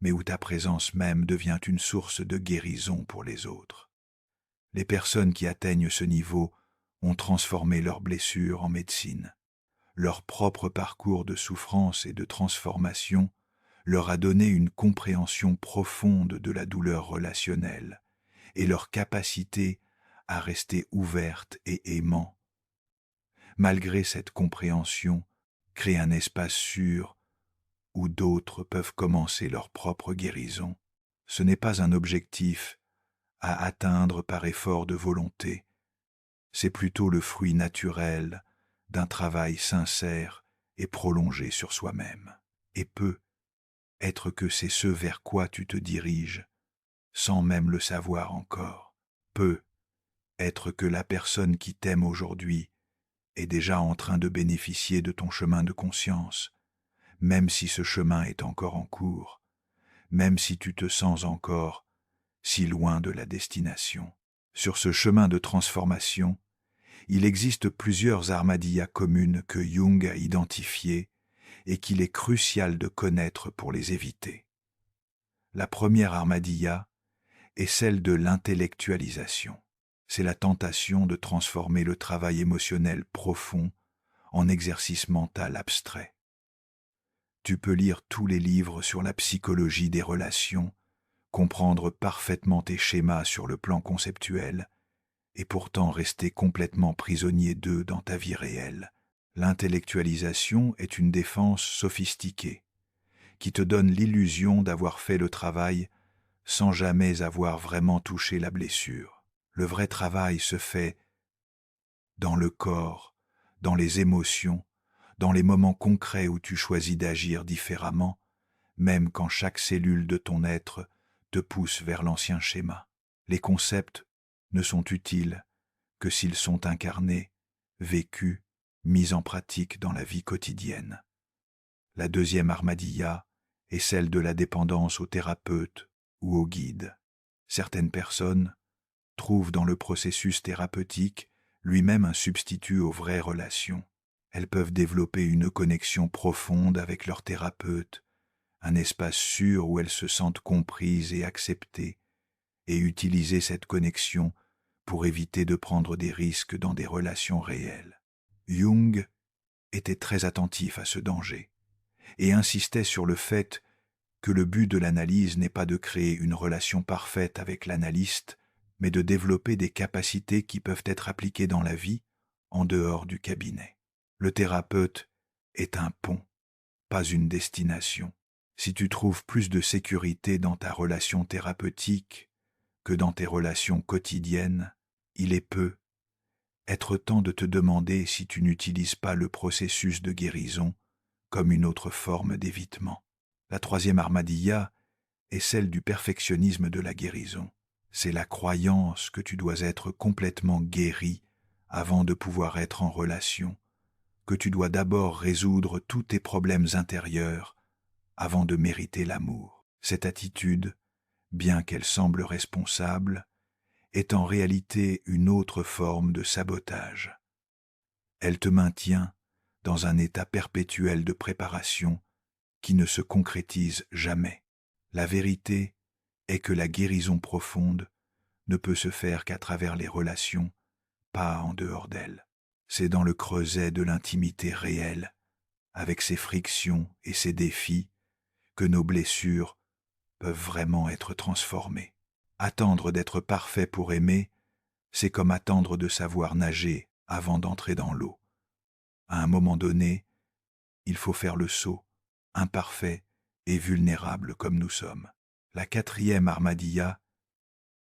mais où ta présence même devient une source de guérison pour les autres. Les personnes qui atteignent ce niveau ont transformé leurs blessures en médecine. Leur propre parcours de souffrance et de transformation leur a donné une compréhension profonde de la douleur relationnelle et leur capacité à rester ouverte et aimant. Malgré cette compréhension, crée un espace sûr où d'autres peuvent commencer leur propre guérison. Ce n'est pas un objectif à atteindre par effort de volonté, c'est plutôt le fruit naturel d'un travail sincère et prolongé sur soi-même. Et peut être que c'est ce vers quoi tu te diriges, sans même le savoir encore. Peut être que la personne qui t'aime aujourd'hui est déjà en train de bénéficier de ton chemin de conscience, même si ce chemin est encore en cours, même si tu te sens encore si loin de la destination. Sur ce chemin de transformation, il existe plusieurs armadillas communes que Jung a identifiées et qu'il est crucial de connaître pour les éviter. La première armadilla est celle de l'intellectualisation. C'est la tentation de transformer le travail émotionnel profond en exercice mental abstrait. Tu peux lire tous les livres sur la psychologie des relations, comprendre parfaitement tes schémas sur le plan conceptuel, et pourtant rester complètement prisonnier d'eux dans ta vie réelle. L'intellectualisation est une défense sophistiquée, qui te donne l'illusion d'avoir fait le travail sans jamais avoir vraiment touché la blessure. Le vrai travail se fait dans le corps, dans les émotions, dans les moments concrets où tu choisis d'agir différemment, même quand chaque cellule de ton être te pousse vers l'ancien schéma. Les concepts ne sont utiles que s'ils sont incarnés, vécus, mis en pratique dans la vie quotidienne. La deuxième armadilla est celle de la dépendance au thérapeute ou au guide. Certaines personnes trouvent dans le processus thérapeutique lui-même un substitut aux vraies relations. Elles peuvent développer une connexion profonde avec leur thérapeute, un espace sûr où elles se sentent comprises et acceptées, et utiliser cette connexion pour éviter de prendre des risques dans des relations réelles. Jung était très attentif à ce danger et insistait sur le fait que le but de l'analyse n'est pas de créer une relation parfaite avec l'analyste, mais de développer des capacités qui peuvent être appliquées dans la vie en dehors du cabinet. Le thérapeute est un pont, pas une destination. Si tu trouves plus de sécurité dans ta relation thérapeutique que dans tes relations quotidiennes, il est peu être temps de te demander si tu n'utilises pas le processus de guérison comme une autre forme d'évitement. La troisième armadilla est celle du perfectionnisme de la guérison. C'est la croyance que tu dois être complètement guéri avant de pouvoir être en relation, que tu dois d'abord résoudre tous tes problèmes intérieurs avant de mériter l'amour. Cette attitude, bien qu'elle semble responsable, est en réalité une autre forme de sabotage. Elle te maintient dans un état perpétuel de préparation qui ne se concrétise jamais. La vérité est que la guérison profonde ne peut se faire qu'à travers les relations, pas en dehors d'elles. C'est dans le creuset de l'intimité réelle, avec ses frictions et ses défis, que nos blessures peuvent vraiment être transformées. Attendre d'être parfait pour aimer, c'est comme attendre de savoir nager avant d'entrer dans l'eau. À un moment donné, il faut faire le saut, imparfait et vulnérable comme nous sommes. La quatrième armadilla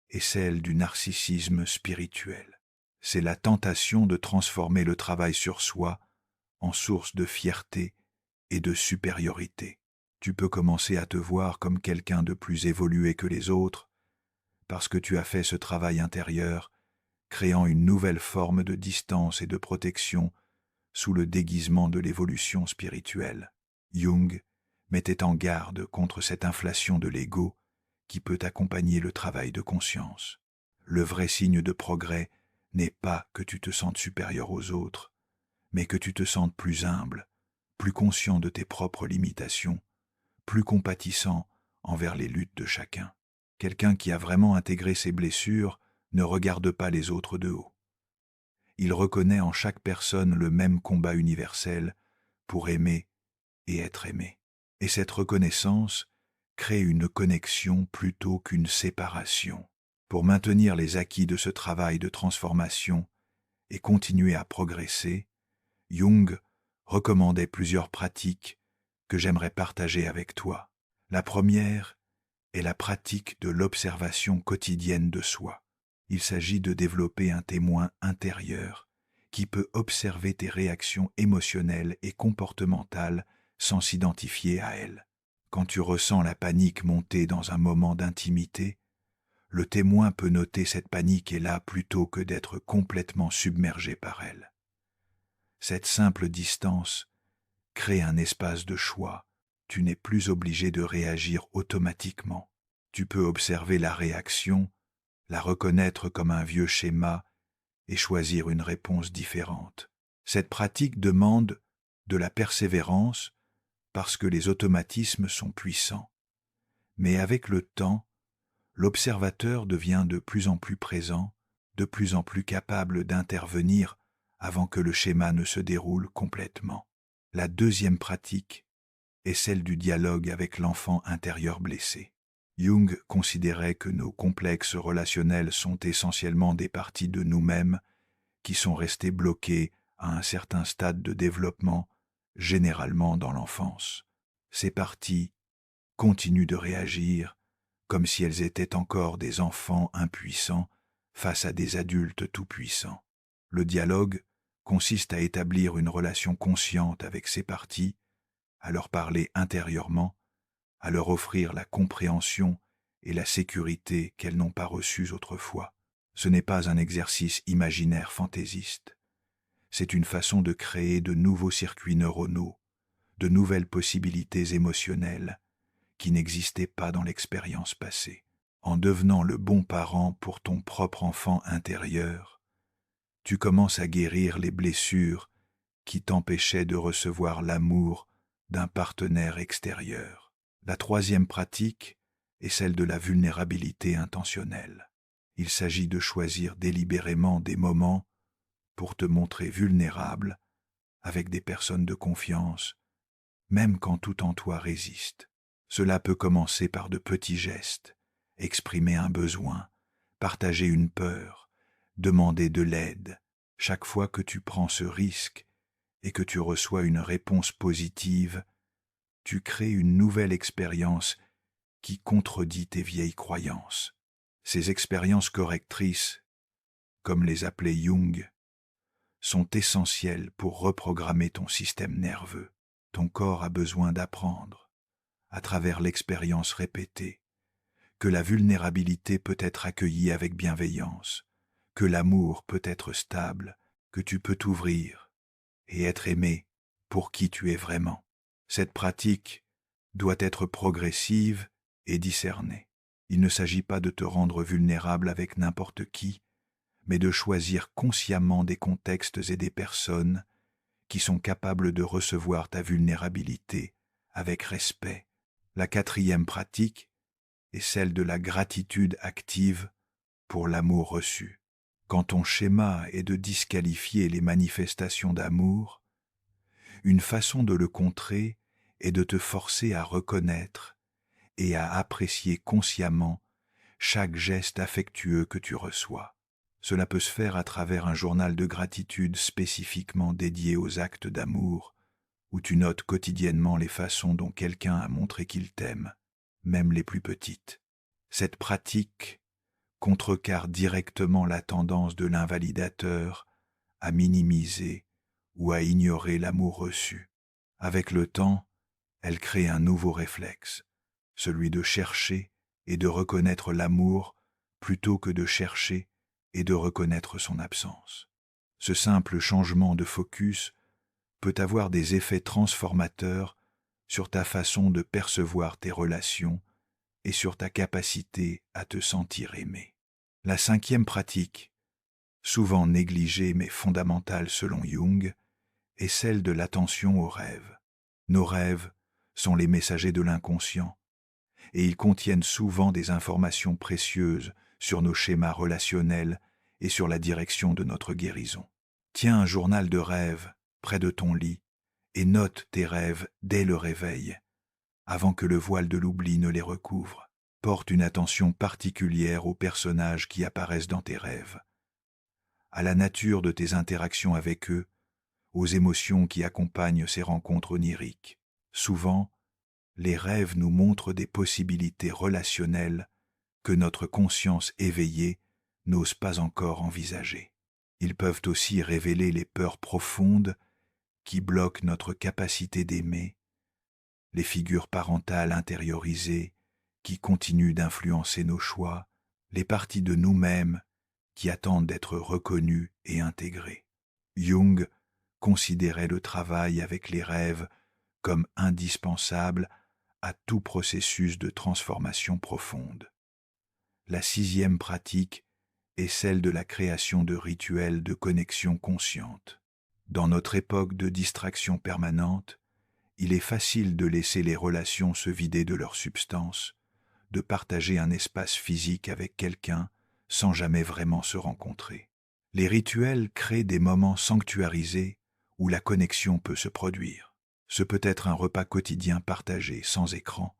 est celle du narcissisme spirituel. C'est la tentation de transformer le travail sur soi en source de fierté et de supériorité. Tu peux commencer à te voir comme quelqu'un de plus évolué que les autres parce que tu as fait ce travail intérieur, créant une nouvelle forme de distance et de protection sous le déguisement de l'évolution spirituelle. Jung mettait en garde contre cette inflation de l'ego qui peut accompagner le travail de conscience. Le vrai signe de progrès n'est pas que tu te sentes supérieur aux autres, mais que tu te sentes plus humble, plus conscient de tes propres limitations, plus compatissant envers les luttes de chacun. Quelqu'un qui a vraiment intégré ses blessures ne regarde pas les autres de haut. Il reconnaît en chaque personne le même combat universel pour aimer et être aimé. Et cette reconnaissance crée une connexion plutôt qu'une séparation. Pour maintenir les acquis de ce travail de transformation et continuer à progresser, Jung recommandait plusieurs pratiques que j'aimerais partager avec toi. La première est la pratique de l'observation quotidienne de soi. Il s'agit de développer un témoin intérieur qui peut observer tes réactions émotionnelles et comportementales sans s'identifier à elles. Quand tu ressens la panique monter dans un moment d'intimité, le témoin peut noter cette panique est là plutôt que d'être complètement submergé par elle. Cette simple distance crée un espace de choix. Tu n'es plus obligé de réagir automatiquement. Tu peux observer la réaction, la reconnaître comme un vieux schéma et choisir une réponse différente. Cette pratique demande de la persévérance parce que les automatismes sont puissants. Mais avec le temps, l'observateur devient de plus en plus présent, de plus en plus capable d'intervenir avant que le schéma ne se déroule complètement. La deuxième pratique est celle du dialogue avec l'enfant intérieur blessé. Jung considérait que nos complexes relationnels sont essentiellement des parties de nous-mêmes qui sont restées bloquées à un certain stade de développement, généralement dans l'enfance. Ces parties continuent de réagir comme si elles étaient encore des enfants impuissants face à des adultes tout-puissants. Le dialogue consiste à établir une relation consciente avec ces parties, à leur parler intérieurement, à leur offrir la compréhension et la sécurité qu'elles n'ont pas reçues autrefois. Ce n'est pas un exercice imaginaire fantaisiste. C'est une façon de créer de nouveaux circuits neuronaux, de nouvelles possibilités émotionnelles qui n'existaient pas dans l'expérience passée. En devenant le bon parent pour ton propre enfant intérieur, tu commences à guérir les blessures qui t'empêchaient de recevoir l'amour d'un partenaire extérieur. La troisième pratique est celle de la vulnérabilité intentionnelle. Il s'agit de choisir délibérément des moments pour te montrer vulnérable avec des personnes de confiance, même quand tout en toi résiste. Cela peut commencer par de petits gestes, exprimer un besoin, partager une peur, demander de l'aide. Chaque fois que tu prends ce risque et que tu reçois une réponse positive, tu crées une nouvelle expérience qui contredit tes vieilles croyances. Ces expériences correctrices, comme les appelait Jung, sont essentielles pour reprogrammer ton système nerveux. Ton corps a besoin d'apprendre, à travers l'expérience répétée, que la vulnérabilité peut être accueillie avec bienveillance, que l'amour peut être stable, que tu peux t'ouvrir et être aimé pour qui tu es vraiment. Cette pratique doit être progressive et discernée. Il ne s'agit pas de te rendre vulnérable avec n'importe qui, mais de choisir consciemment des contextes et des personnes qui sont capables de recevoir ta vulnérabilité avec respect. La quatrième pratique est celle de la gratitude active pour l'amour reçu. Quand ton schéma est de disqualifier les manifestations d'amour, une façon de le contrer est de te forcer à reconnaître et à apprécier consciemment chaque geste affectueux que tu reçois. Cela peut se faire à travers un journal de gratitude spécifiquement dédié aux actes d'amour, où tu notes quotidiennement les façons dont quelqu'un a montré qu'il t'aime, même les plus petites. Cette pratique contrecarre directement la tendance de l'invalidateur à minimiser ou à ignorer l'amour reçu. Avec le temps, elle crée un nouveau réflexe, celui de chercher et de reconnaître l'amour plutôt que de chercher et de reconnaître son absence. Ce simple changement de focus peut avoir des effets transformateurs sur ta façon de percevoir tes relations et sur ta capacité à te sentir aimé. La cinquième pratique, souvent négligée mais fondamentale selon Jung, est celle de l'attention aux rêves. Nos rêves sont les messagers de l'inconscient, et ils contiennent souvent des informations précieuses sur nos schémas relationnels et sur la direction de notre guérison. Tiens un journal de rêves près de ton lit et note tes rêves dès le réveil, avant que le voile de l'oubli ne les recouvre. Porte une attention particulière aux personnages qui apparaissent dans tes rêves, à la nature de tes interactions avec eux, aux émotions qui accompagnent ces rencontres oniriques. Souvent, les rêves nous montrent des possibilités relationnelles que notre conscience éveillée n'ose pas encore envisager. Ils peuvent aussi révéler les peurs profondes qui bloquent notre capacité d'aimer, les figures parentales intériorisées qui continuent d'influencer nos choix, les parties de nous-mêmes qui attendent d'être reconnues et intégrées. Jung considérait le travail avec les rêves comme indispensable à tout processus de transformation profonde. La sixième pratique est celle de la création de rituels de connexion consciente. Dans notre époque de distraction permanente, il est facile de laisser les relations se vider de leur substance, de partager un espace physique avec quelqu'un sans jamais vraiment se rencontrer. Les rituels créent des moments sanctuarisés où la connexion peut se produire. Ce peut être un repas quotidien partagé sans écran,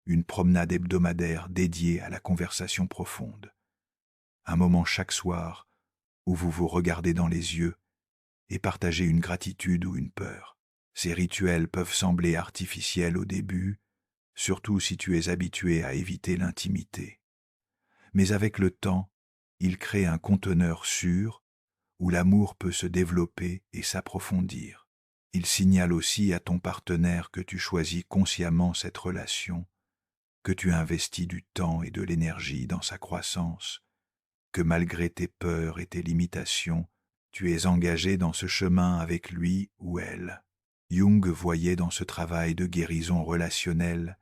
une promenade hebdomadaire dédiée à la conversation profonde, un moment chaque soir où vous vous regardez dans les yeux et partagez une gratitude ou une peur. Ces rituels peuvent sembler artificiels au début, surtout si tu es habitué à éviter l'intimité. Mais avec le temps, ils créent un conteneur sûr où l'amour peut se développer et s'approfondir. Il signale aussi à ton partenaire que tu choisis consciemment cette relation que tu investis du temps et de l'énergie dans sa croissance, que malgré tes peurs et tes limitations, tu es engagé dans ce chemin avec lui ou elle. Jung voyait dans ce travail de guérison relationnelle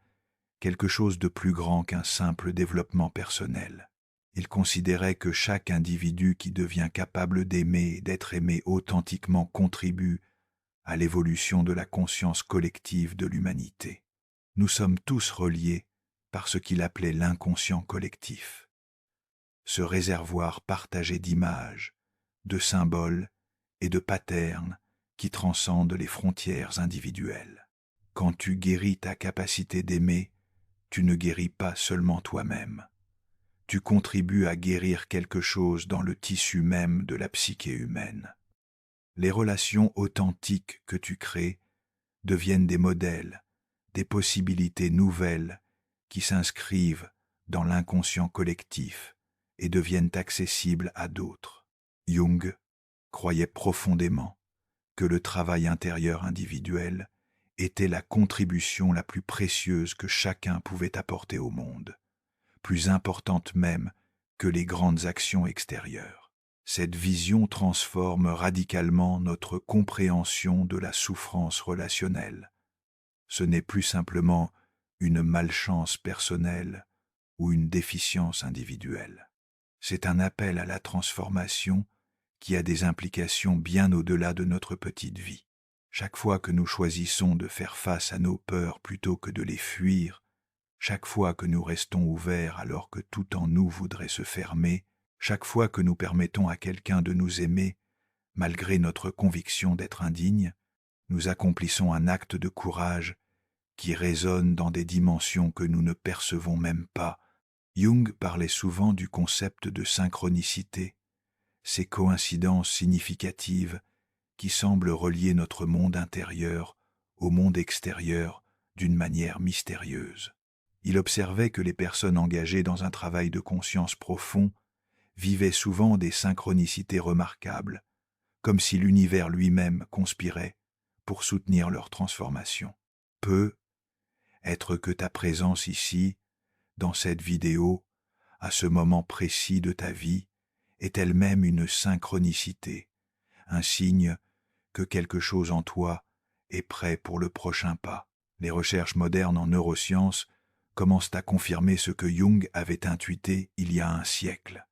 quelque chose de plus grand qu'un simple développement personnel. Il considérait que chaque individu qui devient capable d'aimer et d'être aimé authentiquement contribue à l'évolution de la conscience collective de l'humanité. Nous sommes tous reliés par ce qu'il appelait l'inconscient collectif, ce réservoir partagé d'images, de symboles et de patterns qui transcendent les frontières individuelles. Quand tu guéris ta capacité d'aimer, tu ne guéris pas seulement toi-même. Tu contribues à guérir quelque chose dans le tissu même de la psyché humaine. Les relations authentiques que tu crées deviennent des modèles, des possibilités nouvelles qui s'inscrivent dans l'inconscient collectif et deviennent accessibles à d'autres. Jung croyait profondément que le travail intérieur individuel était la contribution la plus précieuse que chacun pouvait apporter au monde, plus importante même que les grandes actions extérieures. Cette vision transforme radicalement notre compréhension de la souffrance relationnelle. Ce n'est plus simplement une malchance personnelle ou une déficience individuelle. C'est un appel à la transformation qui a des implications bien au-delà de notre petite vie. Chaque fois que nous choisissons de faire face à nos peurs plutôt que de les fuir, chaque fois que nous restons ouverts alors que tout en nous voudrait se fermer, chaque fois que nous permettons à quelqu'un de nous aimer, malgré notre conviction d'être indigne, nous accomplissons un acte de courage qui résonne dans des dimensions que nous ne percevons même pas. Jung parlait souvent du concept de synchronicité, ces coïncidences significatives qui semblent relier notre monde intérieur au monde extérieur d'une manière mystérieuse. Il observait que les personnes engagées dans un travail de conscience profond vivaient souvent des synchronicités remarquables, comme si l'univers lui-même conspirait pour soutenir leur transformation. Peut être que ta présence ici, dans cette vidéo, à ce moment précis de ta vie, est elle-même une synchronicité, un signe que quelque chose en toi est prêt pour le prochain pas. Les recherches modernes en neurosciences commencent à confirmer ce que Jung avait intuité il y a un siècle.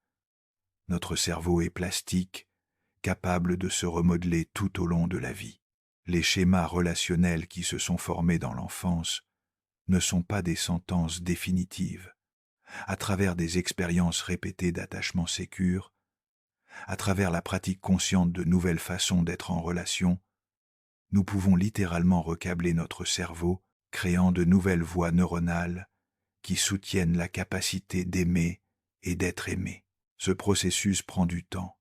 Notre cerveau est plastique, capable de se remodeler tout au long de la vie. Les schémas relationnels qui se sont formés dans l'enfance ne sont pas des sentences définitives. À travers des expériences répétées d'attachement sécure, à travers la pratique consciente de nouvelles façons d'être en relation, nous pouvons littéralement recabler notre cerveau, créant de nouvelles voies neuronales qui soutiennent la capacité d'aimer et d'être aimé. Ce processus prend du temps.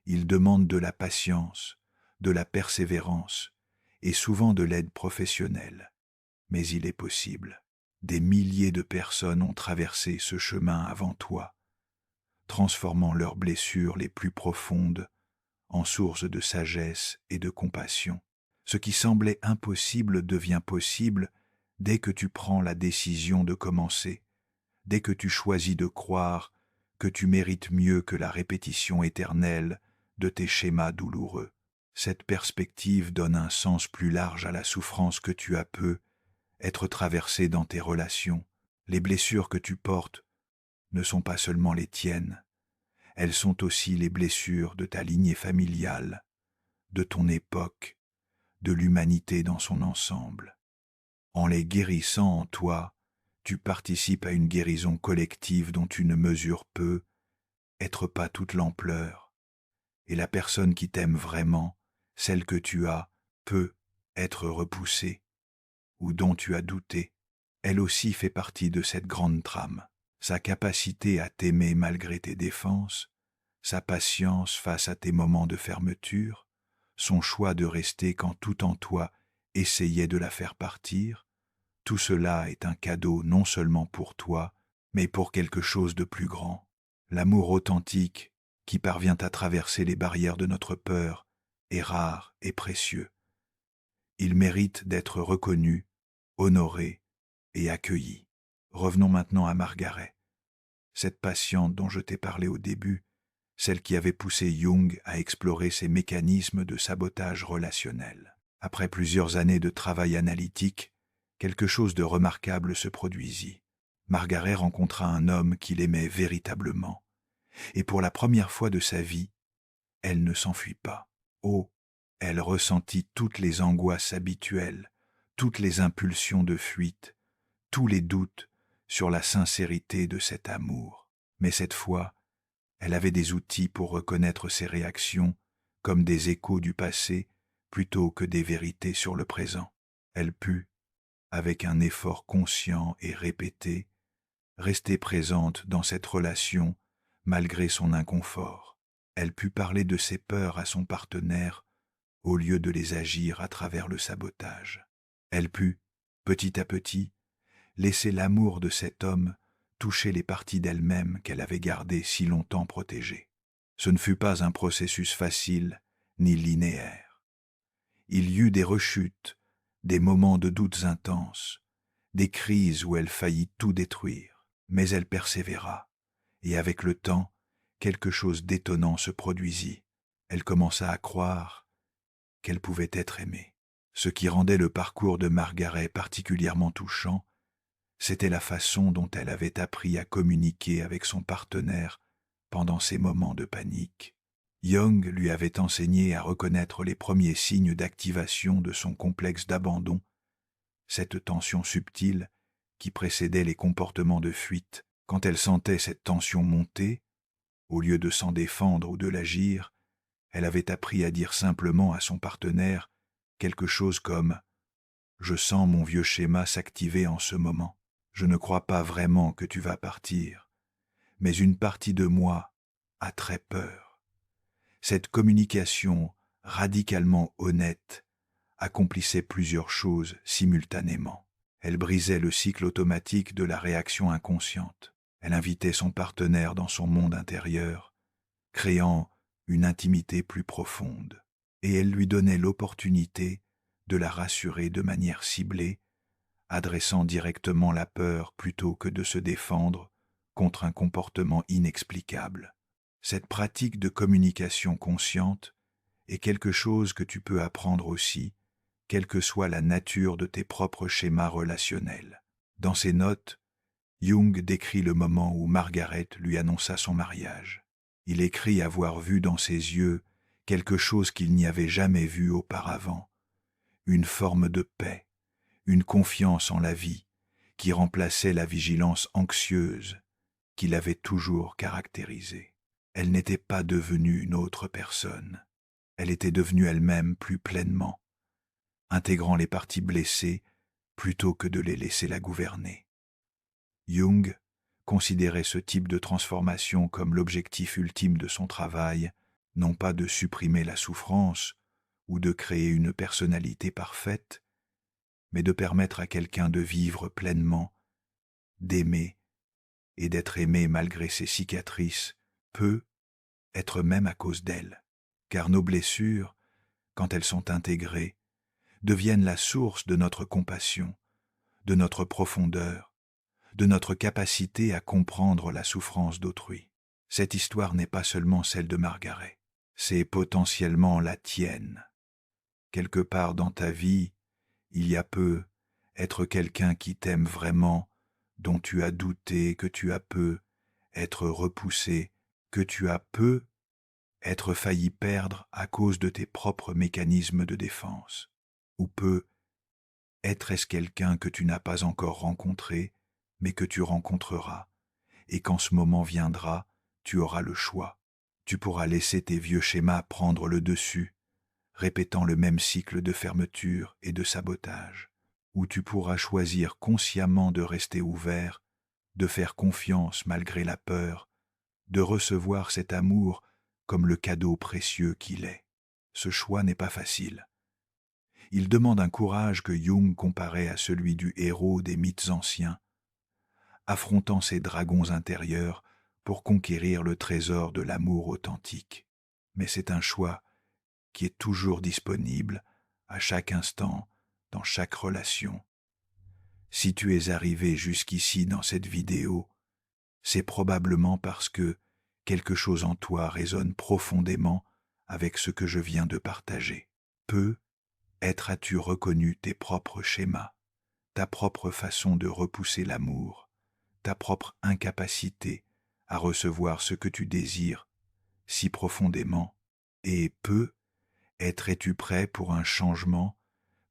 Il demande de la patience, de la persévérance et souvent de l'aide professionnelle. Mais il est possible. Des milliers de personnes ont traversé ce chemin avant toi, transformant leurs blessures les plus profondes en source de sagesse et de compassion. Ce qui semblait impossible devient possible dès que tu prends la décision de commencer, dès que tu choisis de croire que tu mérites mieux que la répétition éternelle de tes schémas douloureux. Cette perspective donne un sens plus large à la souffrance que tu as pu être traversée dans tes relations. Les blessures que tu portes ne sont pas seulement les tiennes, elles sont aussi les blessures de ta lignée familiale, de ton époque, de l'humanité dans son ensemble. En les guérissant en toi, tu participes à une guérison collective dont tu ne mesures peu, être pas toute l'ampleur, et la personne qui t'aime vraiment, celle que tu as, peut être repoussée, ou dont tu as douté. Elle aussi fait partie de cette grande trame. Sa capacité à t'aimer malgré tes défenses, sa patience face à tes moments de fermeture, son choix de rester quand tout en toi essayait de la faire partir, tout cela est un cadeau non seulement pour toi, mais pour quelque chose de plus grand. L'amour authentique qui parvient à traverser les barrières de notre peur est rare et précieux. Il mérite d'être reconnu, honoré et accueilli. Revenons maintenant à Margaret, cette patiente dont je t'ai parlé au début, celle qui avait poussé Jung à explorer ses mécanismes de sabotage relationnel. Après plusieurs années de travail analytique, quelque chose de remarquable se produisit. Margaret rencontra un homme qui l'aimait véritablement, et pour la première fois de sa vie, elle ne s'enfuit pas. Oh, elle ressentit toutes les angoisses habituelles, toutes les impulsions de fuite, tous les doutes sur la sincérité de cet amour. Mais cette fois, elle avait des outils pour reconnaître ses réactions comme des échos du passé plutôt que des vérités sur le présent. Elle put, avec un effort conscient et répété, rester présente dans cette relation malgré son inconfort. Elle put parler de ses peurs à son partenaire au lieu de les agir à travers le sabotage. Elle put, petit à petit, laisser l'amour de cet homme toucher les parties d'elle-même qu'elle avait gardées si longtemps protégées. Ce ne fut pas un processus facile ni linéaire. Il y eut des rechutes, des moments de doutes intenses, des crises où elle faillit tout détruire, mais elle persévéra, et avec le temps, quelque chose d'étonnant se produisit. Elle commença à croire qu'elle pouvait être aimée. Ce qui rendait le parcours de Margaret particulièrement touchant, c'était la façon dont elle avait appris à communiquer avec son partenaire pendant ces moments de panique. Jung lui avait enseigné à reconnaître les premiers signes d'activation de son complexe d'abandon, cette tension subtile qui précédait les comportements de fuite. Quand elle sentait cette tension monter, au lieu de s'en défendre ou de l'agir, elle avait appris à dire simplement à son partenaire quelque chose comme « Je sens mon vieux schéma s'activer en ce moment. Je ne crois pas vraiment que tu vas partir, mais une partie de moi a très peur. » Cette communication radicalement honnête accomplissait plusieurs choses simultanément. Elle brisait le cycle automatique de la réaction inconsciente. Elle invitait son partenaire dans son monde intérieur, créant une intimité plus profonde. Et elle lui donnait l'opportunité de la rassurer de manière ciblée, adressant directement la peur plutôt que de se défendre contre un comportement inexplicable. Cette pratique de communication consciente est quelque chose que tu peux apprendre aussi, quelle que soit la nature de tes propres schémas relationnels. Dans ses notes, Jung décrit le moment où Margaret lui annonça son mariage. Il écrit avoir vu dans ses yeux quelque chose qu'il n'y avait jamais vu auparavant, une forme de paix, une confiance en la vie qui remplaçait la vigilance anxieuse qui l'avait toujours caractérisée. Elle n'était pas devenue une autre personne, elle était devenue elle-même plus pleinement, intégrant les parties blessées plutôt que de les laisser la gouverner. Jung considérait ce type de transformation comme l'objectif ultime de son travail, non pas de supprimer la souffrance ou de créer une personnalité parfaite, mais de permettre à quelqu'un de vivre pleinement, d'aimer et d'être aimé malgré ses cicatrices, peut être même à cause d'elles, car nos blessures, quand elles sont intégrées, deviennent la source de notre compassion, de notre profondeur, de notre capacité à comprendre la souffrance d'autrui. Cette histoire n'est pas seulement celle de Margaret, c'est potentiellement la tienne. Quelque part dans ta vie, il y a peu, être quelqu'un qui t'aime vraiment, dont tu as douté, que tu as peu, être repoussé, que tu as peu, être failli perdre à cause de tes propres mécanismes de défense. Ou peu, être quelqu'un que tu n'as pas encore rencontré, mais que tu rencontreras, et quand ce moment viendra, tu auras le choix. Tu pourras laisser tes vieux schémas prendre le dessus, répétant le même cycle de fermeture et de sabotage, ou tu pourras choisir consciemment de rester ouvert, de faire confiance malgré la peur, de recevoir cet amour comme le cadeau précieux qu'il est. Ce choix n'est pas facile. Il demande un courage que Jung comparait à celui du héros des mythes anciens, affrontant ses dragons intérieurs pour conquérir le trésor de l'amour authentique. Mais c'est un choix qui est toujours disponible, à chaque instant, dans chaque relation. Si tu es arrivé jusqu'ici dans cette vidéo, c'est probablement parce que quelque chose en toi résonne profondément avec ce que je viens de partager. Peut-être as-tu reconnu tes propres schémas, ta propre façon de repousser l'amour, ta propre incapacité à recevoir ce que tu désires si profondément, et peut-être es-tu prêt pour un changement,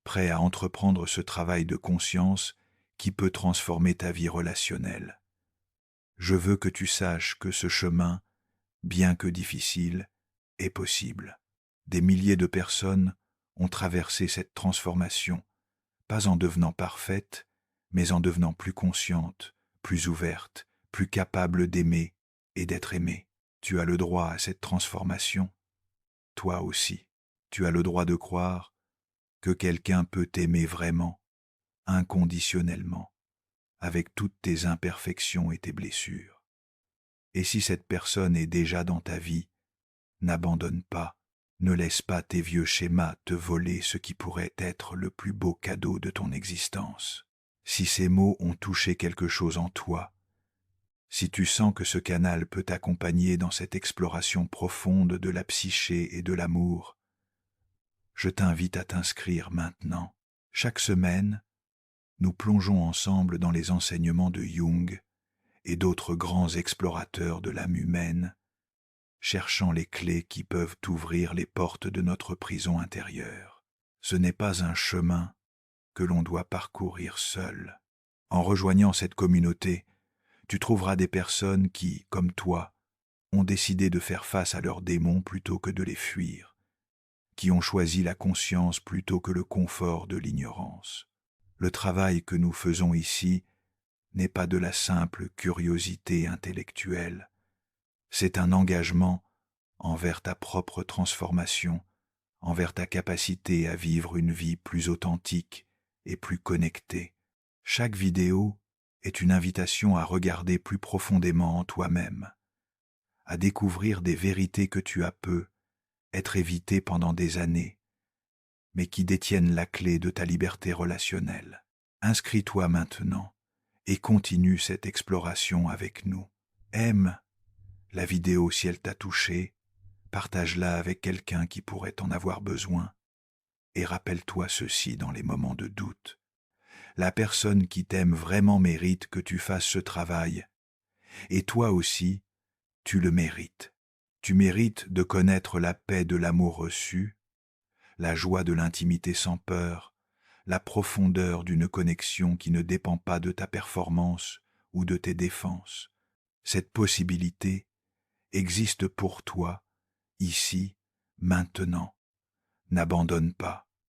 prêt à entreprendre ce travail de conscience qui peut transformer ta vie relationnelle. Je veux que tu saches que ce chemin, bien que difficile, est possible. Des milliers de personnes ont traversé cette transformation, pas en devenant parfaites, mais en devenant plus conscientes, plus ouvertes, plus capables d'aimer et d'être aimées. Tu as le droit à cette transformation. Toi aussi, tu as le droit de croire que quelqu'un peut t'aimer vraiment, inconditionnellement, avec toutes tes imperfections et tes blessures. Et si cette personne est déjà dans ta vie, n'abandonne pas, ne laisse pas tes vieux schémas te voler ce qui pourrait être le plus beau cadeau de ton existence. Si ces mots ont touché quelque chose en toi, si tu sens que ce canal peut t'accompagner dans cette exploration profonde de la psyché et de l'amour, je t'invite à t'inscrire maintenant. Chaque semaine, nous plongeons ensemble dans les enseignements de Jung et d'autres grands explorateurs de l'âme humaine, cherchant les clés qui peuvent ouvrir les portes de notre prison intérieure. Ce n'est pas un chemin que l'on doit parcourir seul. En rejoignant cette communauté, tu trouveras des personnes qui, comme toi, ont décidé de faire face à leurs démons plutôt que de les fuir, qui ont choisi la conscience plutôt que le confort de l'ignorance. Le travail que nous faisons ici n'est pas de la simple curiosité intellectuelle, c'est un engagement envers ta propre transformation, envers ta capacité à vivre une vie plus authentique et plus connectée. Chaque vidéo est une invitation à regarder plus profondément en toi-même, à découvrir des vérités que tu as pu être évitées pendant des années, mais qui détiennent la clé de ta liberté relationnelle. Inscris-toi maintenant et continue cette exploration avec nous. Aime la vidéo si elle t'a touché, partage-la avec quelqu'un qui pourrait en avoir besoin, et rappelle-toi ceci dans les moments de doute. La personne qui t'aime vraiment mérite que tu fasses ce travail, et toi aussi, tu le mérites. Tu mérites de connaître la paix de l'amour reçu, la joie de l'intimité sans peur, la profondeur d'une connexion qui ne dépend pas de ta performance ou de tes défenses. Cette possibilité existe pour toi, ici, maintenant. N'abandonne pas.